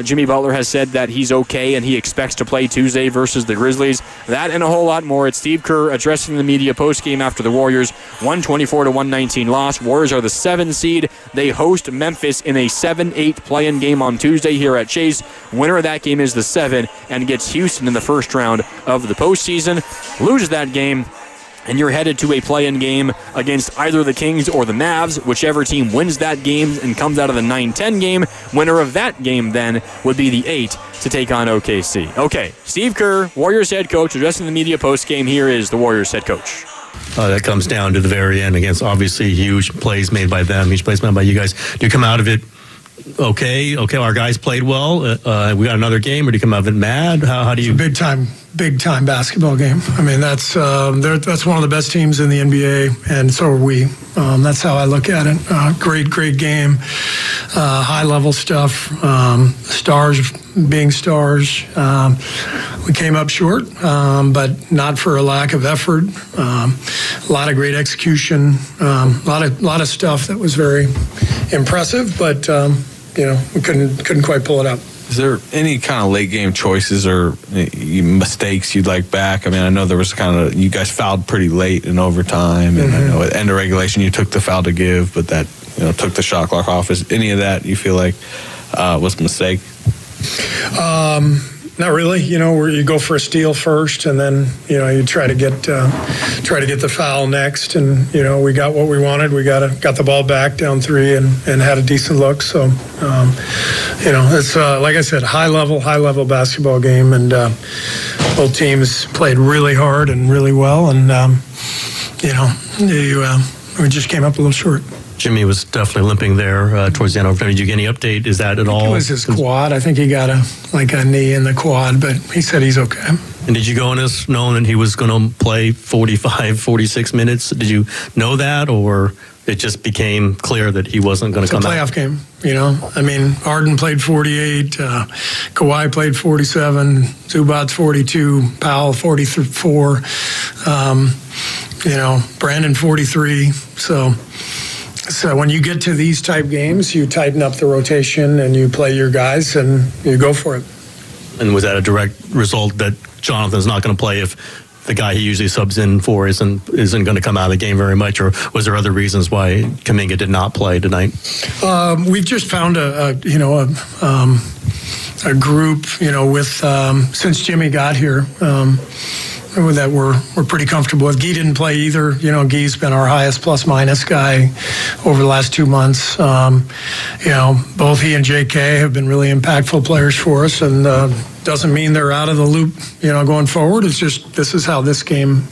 Jimmy Butler has said that he's okay and he expects to play Tuesday versus the Grizzlies. That and a whole lot more. It's Steve Kerr addressing the media postgame after the Warriors 124-119 loss. Warriors are the 7 seed. They host Memphis in a 7-8 play-in game on Tuesday here at Chase. Winner of that game is the 7 and gets Houston in the first round of the postseason. Loses that game, and you're headed to a play-in game against either the Kings or the Mavs. Whichever team wins that game and comes out of the 9-10 game, winner of that game then would be the 8 to take on OKC. Okay, Steve Kerr, Warriors head coach, addressing the media post-game. Here is the Warriors head coach. That comes down to the very end against obviously huge plays made by them, huge plays made by you guys. Do you come out of it okay, our guys played well, we got another game, or do you come out of it mad? How do you... It's a big time basketball game. I mean, that's one of the best teams in the NBA, and so are we. That's how I look at it. Great game, high level stuff, stars being stars. We came up short, but not for a lack of effort. A lot of great execution, a lot of stuff that was very impressive, but we couldn't quite pull it out. Is there any kind of late game choices or mistakes you'd like back? I mean, I know there was you guys fouled pretty late in overtime, and I know at end of regulation you took the foul to give, but that took the shot clock off. Is any of that you feel like was a mistake? Not really. Where you go for a steal first, and then you try to get the foul next, and we got what we wanted. We got the ball back down 3 and had a decent look. So it's like I said, high level basketball game, and both teams played really hard and really well, and we just came up a little short. Jimmy was definitely limping there towards the end of overtime. Did you get any update? Is that at all? It was his quad. I think he got a knee in the quad, but he said he's okay. And did you go in this knowing that he was going to play 45, 46 minutes? Did you know that, or it just became clear that he wasn't going to come out? It's a playoff game, I mean, Harden played 48, Kawhi played 47, Zubac 42, Powell 44, Brandon 43. So when you get to these type games, you tighten up the rotation and you play your guys and you go for it. And was that a direct result that Jonathan's not going to play if the guy he usually subs in for isn't going to come out of the game very much, or was there other reasons why Kuminga did not play tonight? We've just found a group, with since Jimmy got here. That we're pretty comfortable with. Guy didn't play either. Guy's been our highest plus-minus guy over the last 2 months. Both he and JK have been really impactful players for us, and doesn't mean they're out of the loop, going forward. It's just this is how this game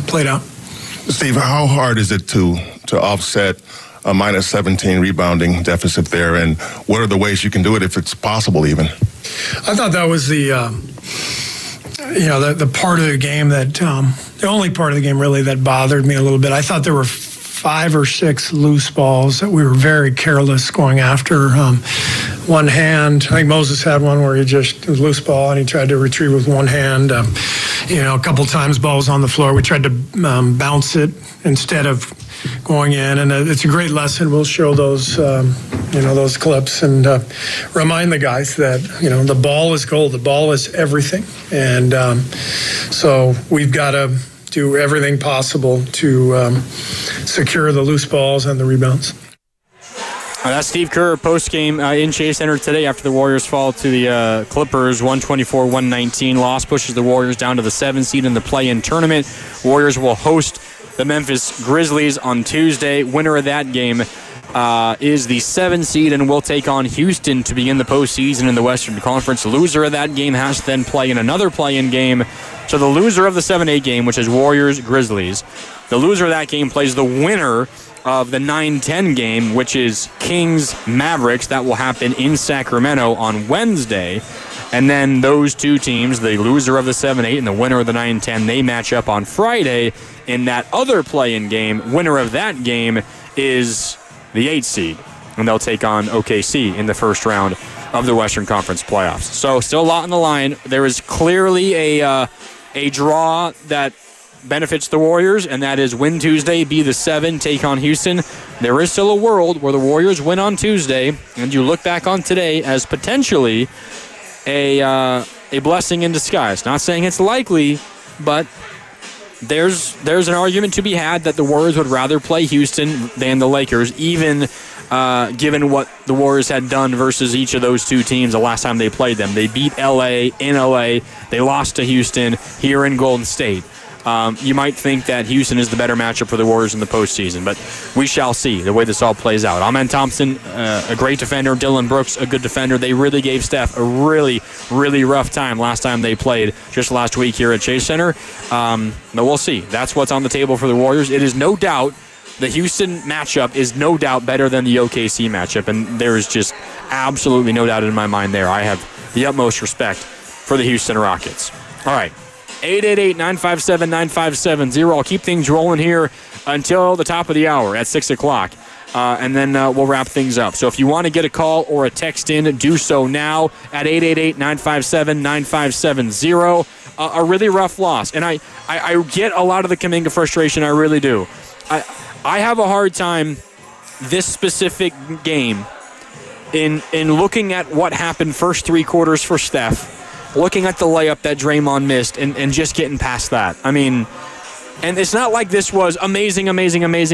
played out. Steve, how hard is it to offset a minus 17 rebounding deficit there, and what are the ways you can do it if it's possible even? I thought that was the part of the game that the only part of the game really that bothered me a little bit. I thought there were 5 or 6 loose balls that we were very careless going after. One hand, I think Moses had one where it was loose ball and he tried to retrieve with one hand. A couple times ball was on the floor. We tried to bounce it instead of going in, and it's a great lesson. We'll show those those clips and remind the guys that the ball is gold. The ball is everything, and so we've got to do everything possible to secure the loose balls and the rebounds. That's Steve Kerr post-game in Chase Center today after the Warriors fall to the Clippers 124-119 loss, pushes the Warriors down to the 7th seed in the play-in tournament. Warriors will host the Memphis Grizzlies on Tuesday. Winner of that game is the 7th seed and will take on Houston to begin the postseason in the Western Conference. The loser of that game has to then play in another play-in game. So the loser of the 7-8 game, which is Warriors-Grizzlies, the loser of that game plays the winner of the 9-10 game, which is Kings-Mavericks. That will happen in Sacramento on Wednesday. And then those two teams, the loser of the 7-8 and the winner of the 9-10, they match up on Friday in that other play-in game. Winner of that game is the 8th seed, and they'll take on OKC in the first round of the Western Conference playoffs. So still a lot on the line. There is clearly a draw that benefits the Warriors, and that is win Tuesday, be the 7, take on Houston. There is still a world where the Warriors win on Tuesday, and you look back on today as potentially a blessing in disguise. Not saying it's likely, but there's an argument to be had that the Warriors would rather play Houston than the Lakers, even given what the Warriors had done versus each of those two teams the last time they played them. They beat L.A. in L.A. They lost to Houston here in Golden State. You might think that Houston is the better matchup for the Warriors in the postseason, but we shall see the way this all plays out. Amen Thompson, a great defender. Dylan Brooks, a good defender. They really gave Steph a really, really rough time last time they played just last week here at Chase Center. But we'll see. That's what's on the table for the Warriors. It is no doubt the Houston matchup is no doubt better than the OKC matchup, and there is just absolutely no doubt in my mind there. I have the utmost respect for the Houston Rockets. All right. 888-957-9570. I'll keep things rolling here until the top of the hour at 6 o'clock. And then we'll wrap things up. So if you want to get a call or a text in, do so now at 888-957-9570. A really rough loss. And I get a lot of the Kuminga frustration. I really do. I have a hard time this specific game in looking at what happened first 3 quarters for Steph, looking at the layup that Draymond missed and just getting past that. I mean, and it's not like this was amazing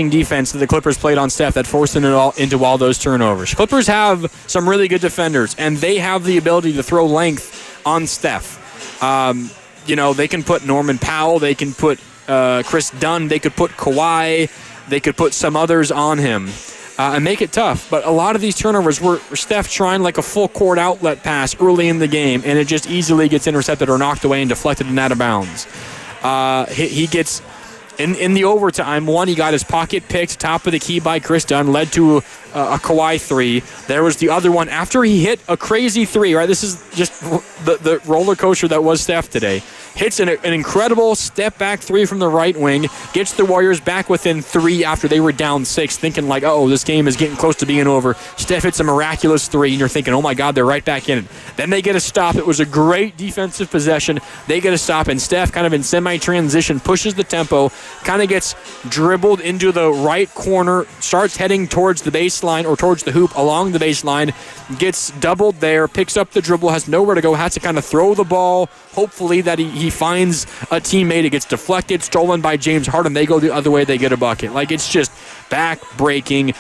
defense that the Clippers played on Steph that forced it all into all those turnovers. Clippers have some really good defenders, and they have the ability to throw length on Steph. They can put Norman Powell, they can put Chris Dunn, they could put Kawhi, they could put some others on him. And make it tough. But a lot of these turnovers were Steph trying like a full court outlet pass early in the game, and it just easily gets intercepted or knocked away and deflected and out of bounds. He gets, in the overtime, he got his pocket picked, top of the key by Chris Dunn, led to a Kawhi 3. There was the other one after he hit a crazy 3, right? This is just the roller coaster that was Steph today. Hits an incredible step-back 3 from the right wing, gets the Warriors back within 3 after they were down 6, thinking like, this game is getting close to being over. Steph hits a miraculous 3, and you're thinking, oh my God, they're right back in it. Then they get a stop. It was a great defensive possession. They get a stop, and Steph kind of in semi-transition pushes the tempo, kind of gets dribbled into the right corner, starts heading towards the baseline or towards the hoop along the baseline, gets doubled there, picks up the dribble, has nowhere to go, has to kind of throw the ball, hopefully that he finds a teammate. It gets deflected, stolen by James Harden. They go the other way, they get a bucket. Like, it's just back-breaking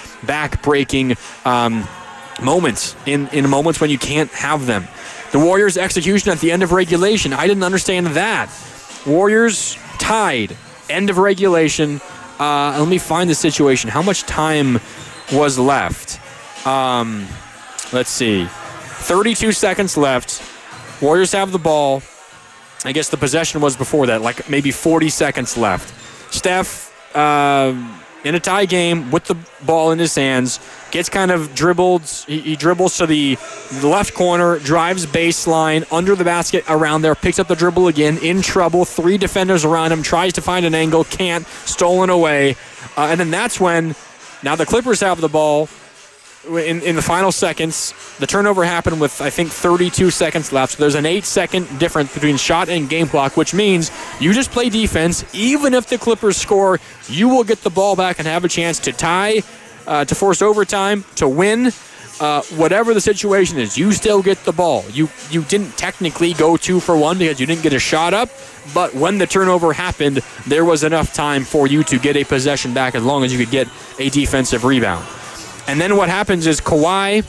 moments in moments when you can't have them. The Warriors' execution at the end of regulation, I didn't understand that. Warriors tied, end of regulation. Let me find the situation. How much time was left? Let's see. 32 seconds left. Warriors have the ball. I guess the possession was before that, like maybe 40 seconds left. Steph, in a tie game with the ball in his hands, gets kind of dribbled. He dribbles to the left corner, drives baseline, under the basket, around there, picks up the dribble again, in trouble. 3 defenders around him, tries to find an angle, can't, stolen away. And then that's when, now the Clippers have the ball. In the final seconds, the turnover happened with, I think, 32 seconds left. So there's an 8-second difference between shot and game clock, which means you just play defense. Even if the Clippers score, you will get the ball back and have a chance to tie, to force overtime, to win. Whatever the situation is, you still get the ball. You didn't technically go 2 for 1 because you didn't get a shot up, but when the turnover happened, there was enough time for you to get a possession back as long as you could get a defensive rebound. And then what happens is Kawhi,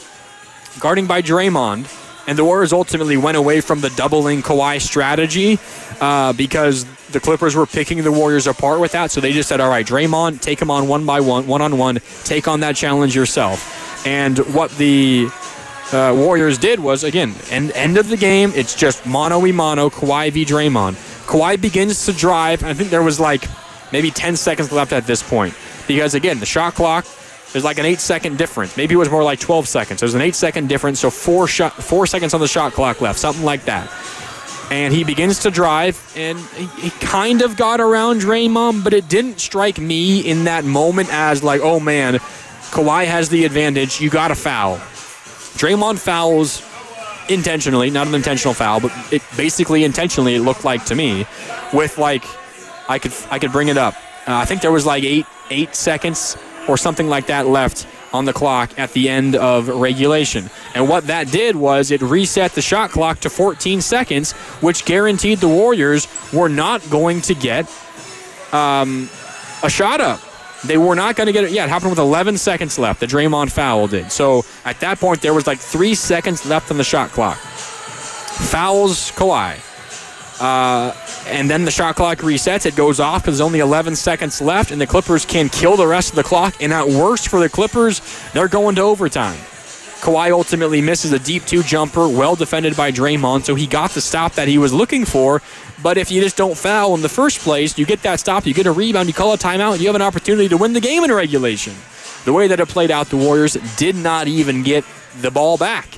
guarding by Draymond, and the Warriors ultimately went away from the doubling Kawhi strategy because the Clippers were picking the Warriors apart with that. So they just said, all right, Draymond, take him on one-on-one, take on that challenge yourself. And what the Warriors did was, again, end of the game, it's just mano-a-mano, Kawhi v. Draymond. Kawhi begins to drive. I think there was like maybe 10 seconds left at this point because, again, the shot clock, there's like an 8-second difference. Maybe it was more like 12 seconds. There's an 8-second difference, so 4 seconds on the shot clock left, something like that. And he begins to drive, and he kind of got around Draymond, but it didn't strike me in that moment as like, oh man, Kawhi has the advantage, you got to foul. Draymond fouls intentionally, not an intentional foul, but it basically intentionally, it looked like to me, with like I could bring it up. I think there was like 8 seconds or something like that left on the clock at the end of regulation. And what that did was it reset the shot clock to 14 seconds, which guaranteed the Warriors were not going to get a shot up. They were not going to get it. Yeah, it happened with 11 seconds left. The Draymond foul did. So at that point, there was like 3 seconds left on the shot clock. Fouls Kawhi. And then the shot clock resets. It goes off because there's only 11 seconds left, and the Clippers can kill the rest of the clock. And at worst for the Clippers, they're going to overtime. Kawhi ultimately misses a deep 2 jumper, well defended by Draymond, so he got the stop that he was looking for. But if you just don't foul in the first place, you get that stop, you get a rebound, you call a timeout, you have an opportunity to win the game in regulation. The way that it played out, the Warriors did not even get the ball back.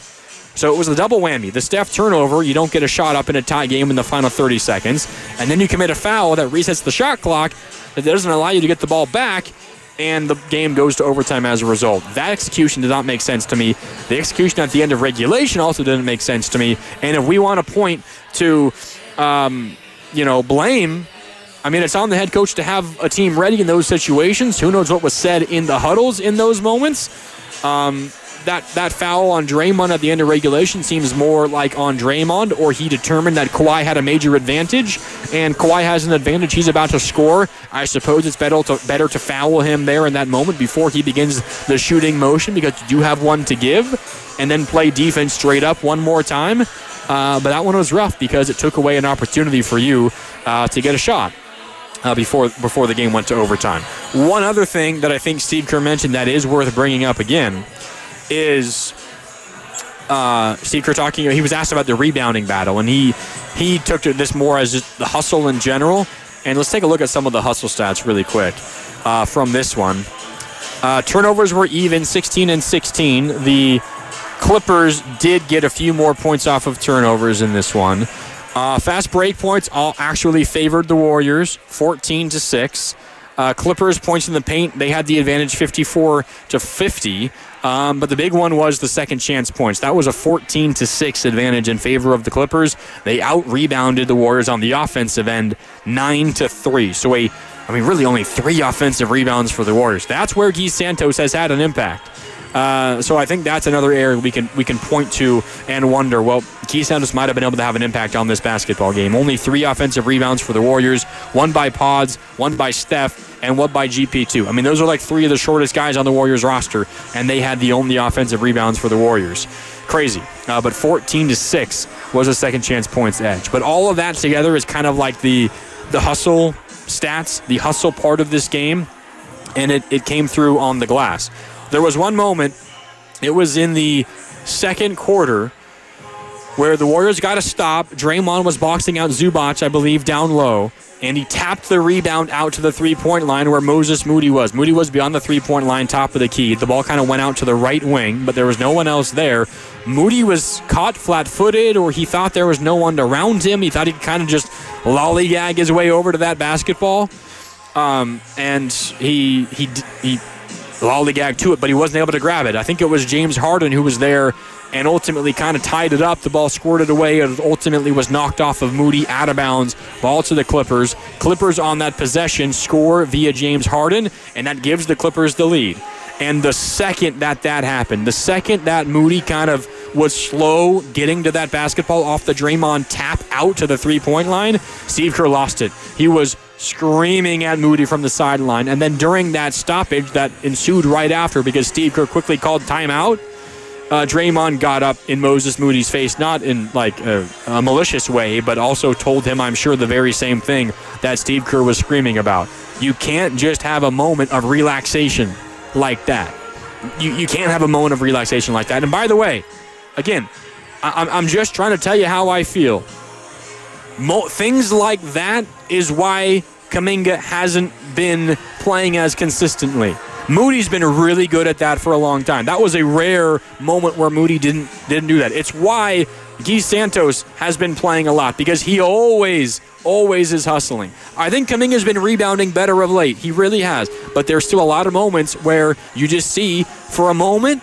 So it was a double whammy. The Steph turnover, you don't get a shot up in a tie game in the final 30 seconds. And then you commit a foul that resets the shot clock that doesn't allow you to get the ball back, and the game goes to overtime as a result. That execution did not make sense to me. The execution at the end of regulation also didn't make sense to me. And if we want to point to, blame, I mean, it's on the head coach to have a team ready in those situations. Who knows what was said in the huddles in those moments? That foul on Draymond at the end of regulation seems more like on Draymond, or he determined that Kawhi had a major advantage, and Kawhi has an advantage. He's about to score. I suppose it's better to foul him there in that moment before he begins the shooting motion, because you do have one to give, and then play defense straight up one more time. But that one was rough because it took away an opportunity for you to get a shot. Before the game went to overtime. One other thing that I think Steve Kerr mentioned that is worth bringing up again is Steve Kerr talking. He was asked about the rebounding battle, and he took to this more as just the hustle in general. And let's take a look at some of the hustle stats really quick from this one. Turnovers were even, 16 and 16. The Clippers did get a few more points off of turnovers in this one. Fast break points all actually favored the Warriors, 14-6. Clippers points in the paint, they had the advantage 54-50. But the big one was the second chance points. That was a 14-6 advantage in favor of the Clippers. They out-rebounded the Warriors on the offensive end 9-3. So really only 3 offensive rebounds for the Warriors. That's where Guy Santos has had an impact. So I think that's another area we can point to and wonder, well, Guy Santos might have been able to have an impact on this basketball game. Only 3 offensive rebounds for the Warriors, 1 by Pods, 1 by Steph, and 1 by GP2. I mean, those are like 3 of the shortest guys on the Warriors roster, and they had the only offensive rebounds for the Warriors. Crazy. But 14-6 was a second chance points edge. But all of that together is kind of like the hustle stats, the hustle part of this game, and it came through on the glass. There was one moment, it was in the second quarter, where the Warriors got a stop. Draymond was boxing out Zubac, I believe, down low, and he tapped the rebound out to the three-point line where Moses Moody was. Moody was beyond the three-point line, top of the key. The ball kind of went out to the right wing, but there was no one else there. Moody was caught flat-footed, or he thought there was no one around him. He thought he could kind of just lollygag his way over to that basketball, and he lollygagged to it, but he wasn't able to grab it. I think it was James Harden who was there and ultimately kind of tied it up. The ball squirted away. It ultimately was knocked off of Moody, out of bounds. Ball to the Clippers. Clippers on that possession score via James Harden, and that gives the Clippers the lead. And the second that happened, the second that Moody kind of was slow getting to that basketball off the Draymond tap out to the three-point line, Steve Kerr lost it. He was screaming at Moody from the sideline. And then during that stoppage that ensued right after, because Steve Kerr quickly called timeout, Draymond got up in Moses Moody's face, not in like a malicious way, but also told him, I'm sure, the very same thing that Steve Kerr was screaming about. You can't just have a moment of relaxation like that. You can't have a moment of relaxation like that. And by the way, again, I'm just trying to tell you how I feel. Things like that is why Kuminga hasn't been playing as consistently. Moody's been really good at that for a long time. That was a rare moment where Moody didn't do that. It's why Guy Santos has been playing a lot, because he always is hustling. I think Kuminga's been rebounding better of late. He really has. But there's still a lot of moments where you just see, for a moment,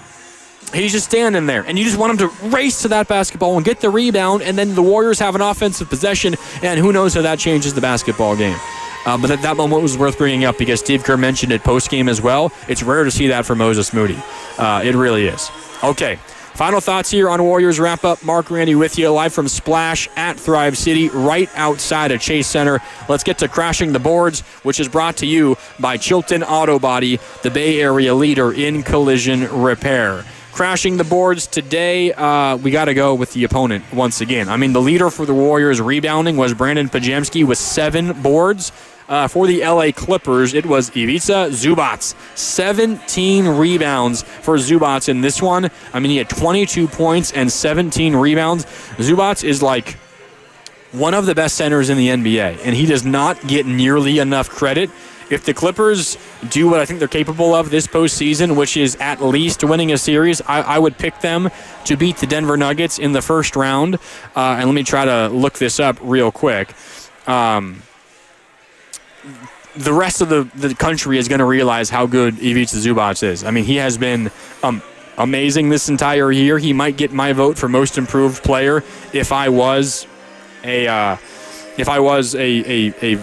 he's just standing there, and you just want him to race to that basketball and get the rebound, and then the Warriors have an offensive possession, and who knows how that changes the basketball game. But that moment was worth bringing up because Steve Kerr mentioned it post-game as well. It's rare to see that from Moses Moody. It really is. Okay. Final thoughts here on Warriors wrap-up. Mark Randy with you live from Splash at Thrive City, right outside of Chase Center. Let's get to Crashing the Boards, which is brought to you by Chilton Auto Body, the Bay Area leader in collision repair. Crashing the boards today, we got to go with the opponent once again. I mean, the leader for the Warriors rebounding was Brandon Pajemski with 7 boards. For the LA Clippers, it was Ivica Zubac. 17 rebounds for Zubac in this one. I mean, he had 22 points and 17 rebounds. Zubac is like one of the best centers in the NBA, and he does not get nearly enough credit. If the Clippers do what I think they're capable of this postseason, which is at least winning a series, I would pick them to beat the Denver Nuggets in the first round. And let me try to look this up real quick. The rest of the country is going to realize how good Ivica Zubac is. I mean, he has been amazing this entire year. He might get my vote for most improved player if I was a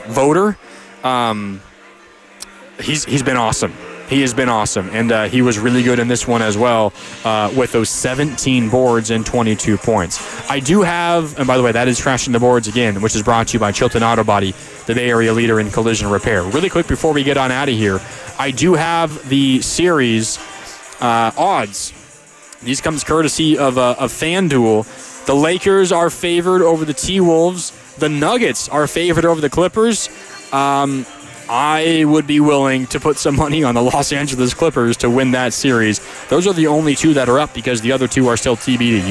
voter. He's been awesome. He has been awesome, and he was really good in this one as well with those 17 boards and 22 points. I do have, and by the way, that is Crashing the Boards again, which is brought to you by Chilton Auto Body, the Bay Area leader in collision repair. Really quick before we get on out of here, I do have the series odds. These comes courtesy of FanDuel. The Lakers are favored over the T-Wolves. The Nuggets are favored over the Clippers. I would be willing to put some money on the Los Angeles Clippers to win that series. Those are the only 2 that are up because the other 2 are still TBD.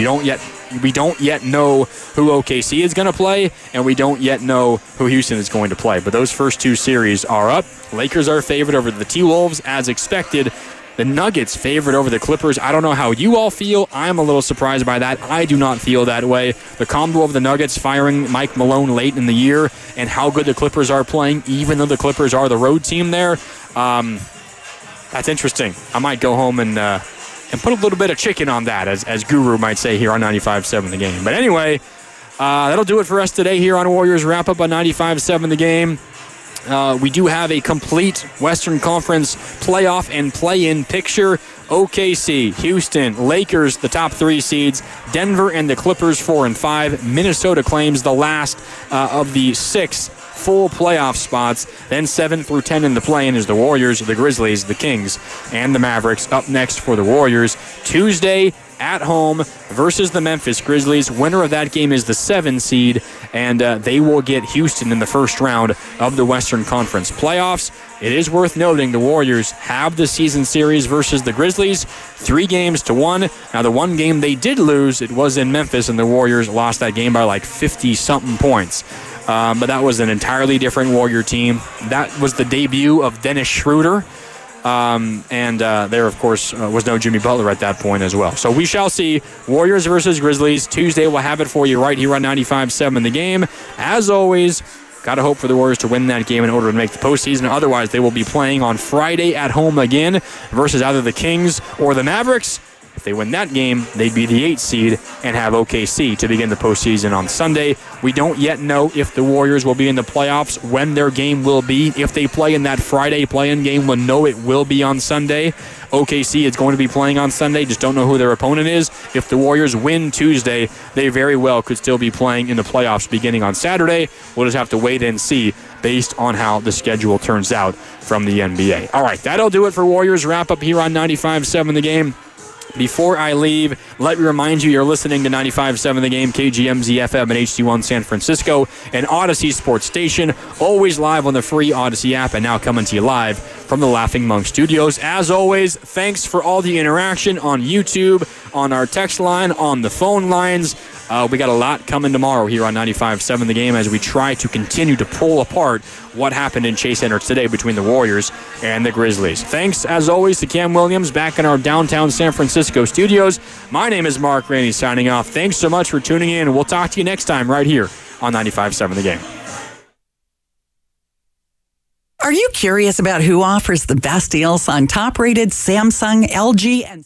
We don't yet know who OKC is going to play, and we don't yet know who Houston is going to play. But those first 2 series are up. Lakers are favored over the T-Wolves as expected. The Nuggets favored over the Clippers. I don't know how you all feel. I'm a little surprised by that. I do not feel that way. The combo of the Nuggets firing Mike Malone late in the year and how good the Clippers are playing, even though the Clippers are the road team there, that's interesting. I might go home and put a little bit of chicken on that, as Guru might say here on 95.7 The Game. But anyway, that'll do it for us today here on Warriors Wrap-Up on 95.7 The Game. We do have a complete Western Conference playoff and play-in picture. OKC, Houston, Lakers, the top 3 seeds. Denver and the Clippers 4 and 5. Minnesota claims the last of the 6 full playoff spots. Then 7 through 10 in the play-in is the Warriors, the Grizzlies, the Kings, and the Mavericks. Up next for the Warriors, Tuesday at home versus the Memphis Grizzlies. Winner of that game is the 7 seed, and they will get Houston in the first round of the Western Conference playoffs. It is worth noting the Warriors have the season series versus the Grizzlies, 3-1. Now, the one game they did lose, it was in Memphis, and the Warriors lost that game by like 50-something points. But that was an entirely different Warrior team. That was the debut of Dennis Schroeder. There, of course, was no Jimmy Butler at that point as well. So we shall see Warriors versus Grizzlies. Tuesday, we'll have it for you right here on 95.7 The Game. As always, got to hope for the Warriors to win that game in order to make the postseason. Otherwise, they will be playing on Friday at home again versus either the Kings or the Mavericks. If they win that game, they'd be the 8th seed and have OKC to begin the postseason on Sunday. We don't yet know if the Warriors will be in the playoffs, when their game will be. If they play in that Friday play-in game, we'll know it will be on Sunday. OKC is going to be playing on Sunday, just don't know who their opponent is. If the Warriors win Tuesday, they very well could still be playing in the playoffs beginning on Saturday. We'll just have to wait and see based on how the schedule turns out from the NBA. All right, that'll do it for Warriors Wrap-Up here on 95.7 The Game. Before I leave, let me remind you, you're listening to 95.7 The Game, KGMZ FM and HD1 San Francisco, and Odyssey Sports Station, always live on the free Odyssey app, and now coming to you live from the Laughing Monk Studios. As always, thanks for all the interaction on YouTube, on our text line, on the phone lines. We got a lot coming tomorrow here on 95.7 The Game as we try to continue to pull apart what happened in Chase Center today between the Warriors and the Grizzlies. Thanks, as always, to Cam Williams back in our downtown San Francisco studios. My name is Mark Rainey signing off. Thanks so much for tuning in. We'll talk to you next time right here on 95.7 The Game. Are you curious about who offers the best deals on top-rated Samsung, LG, and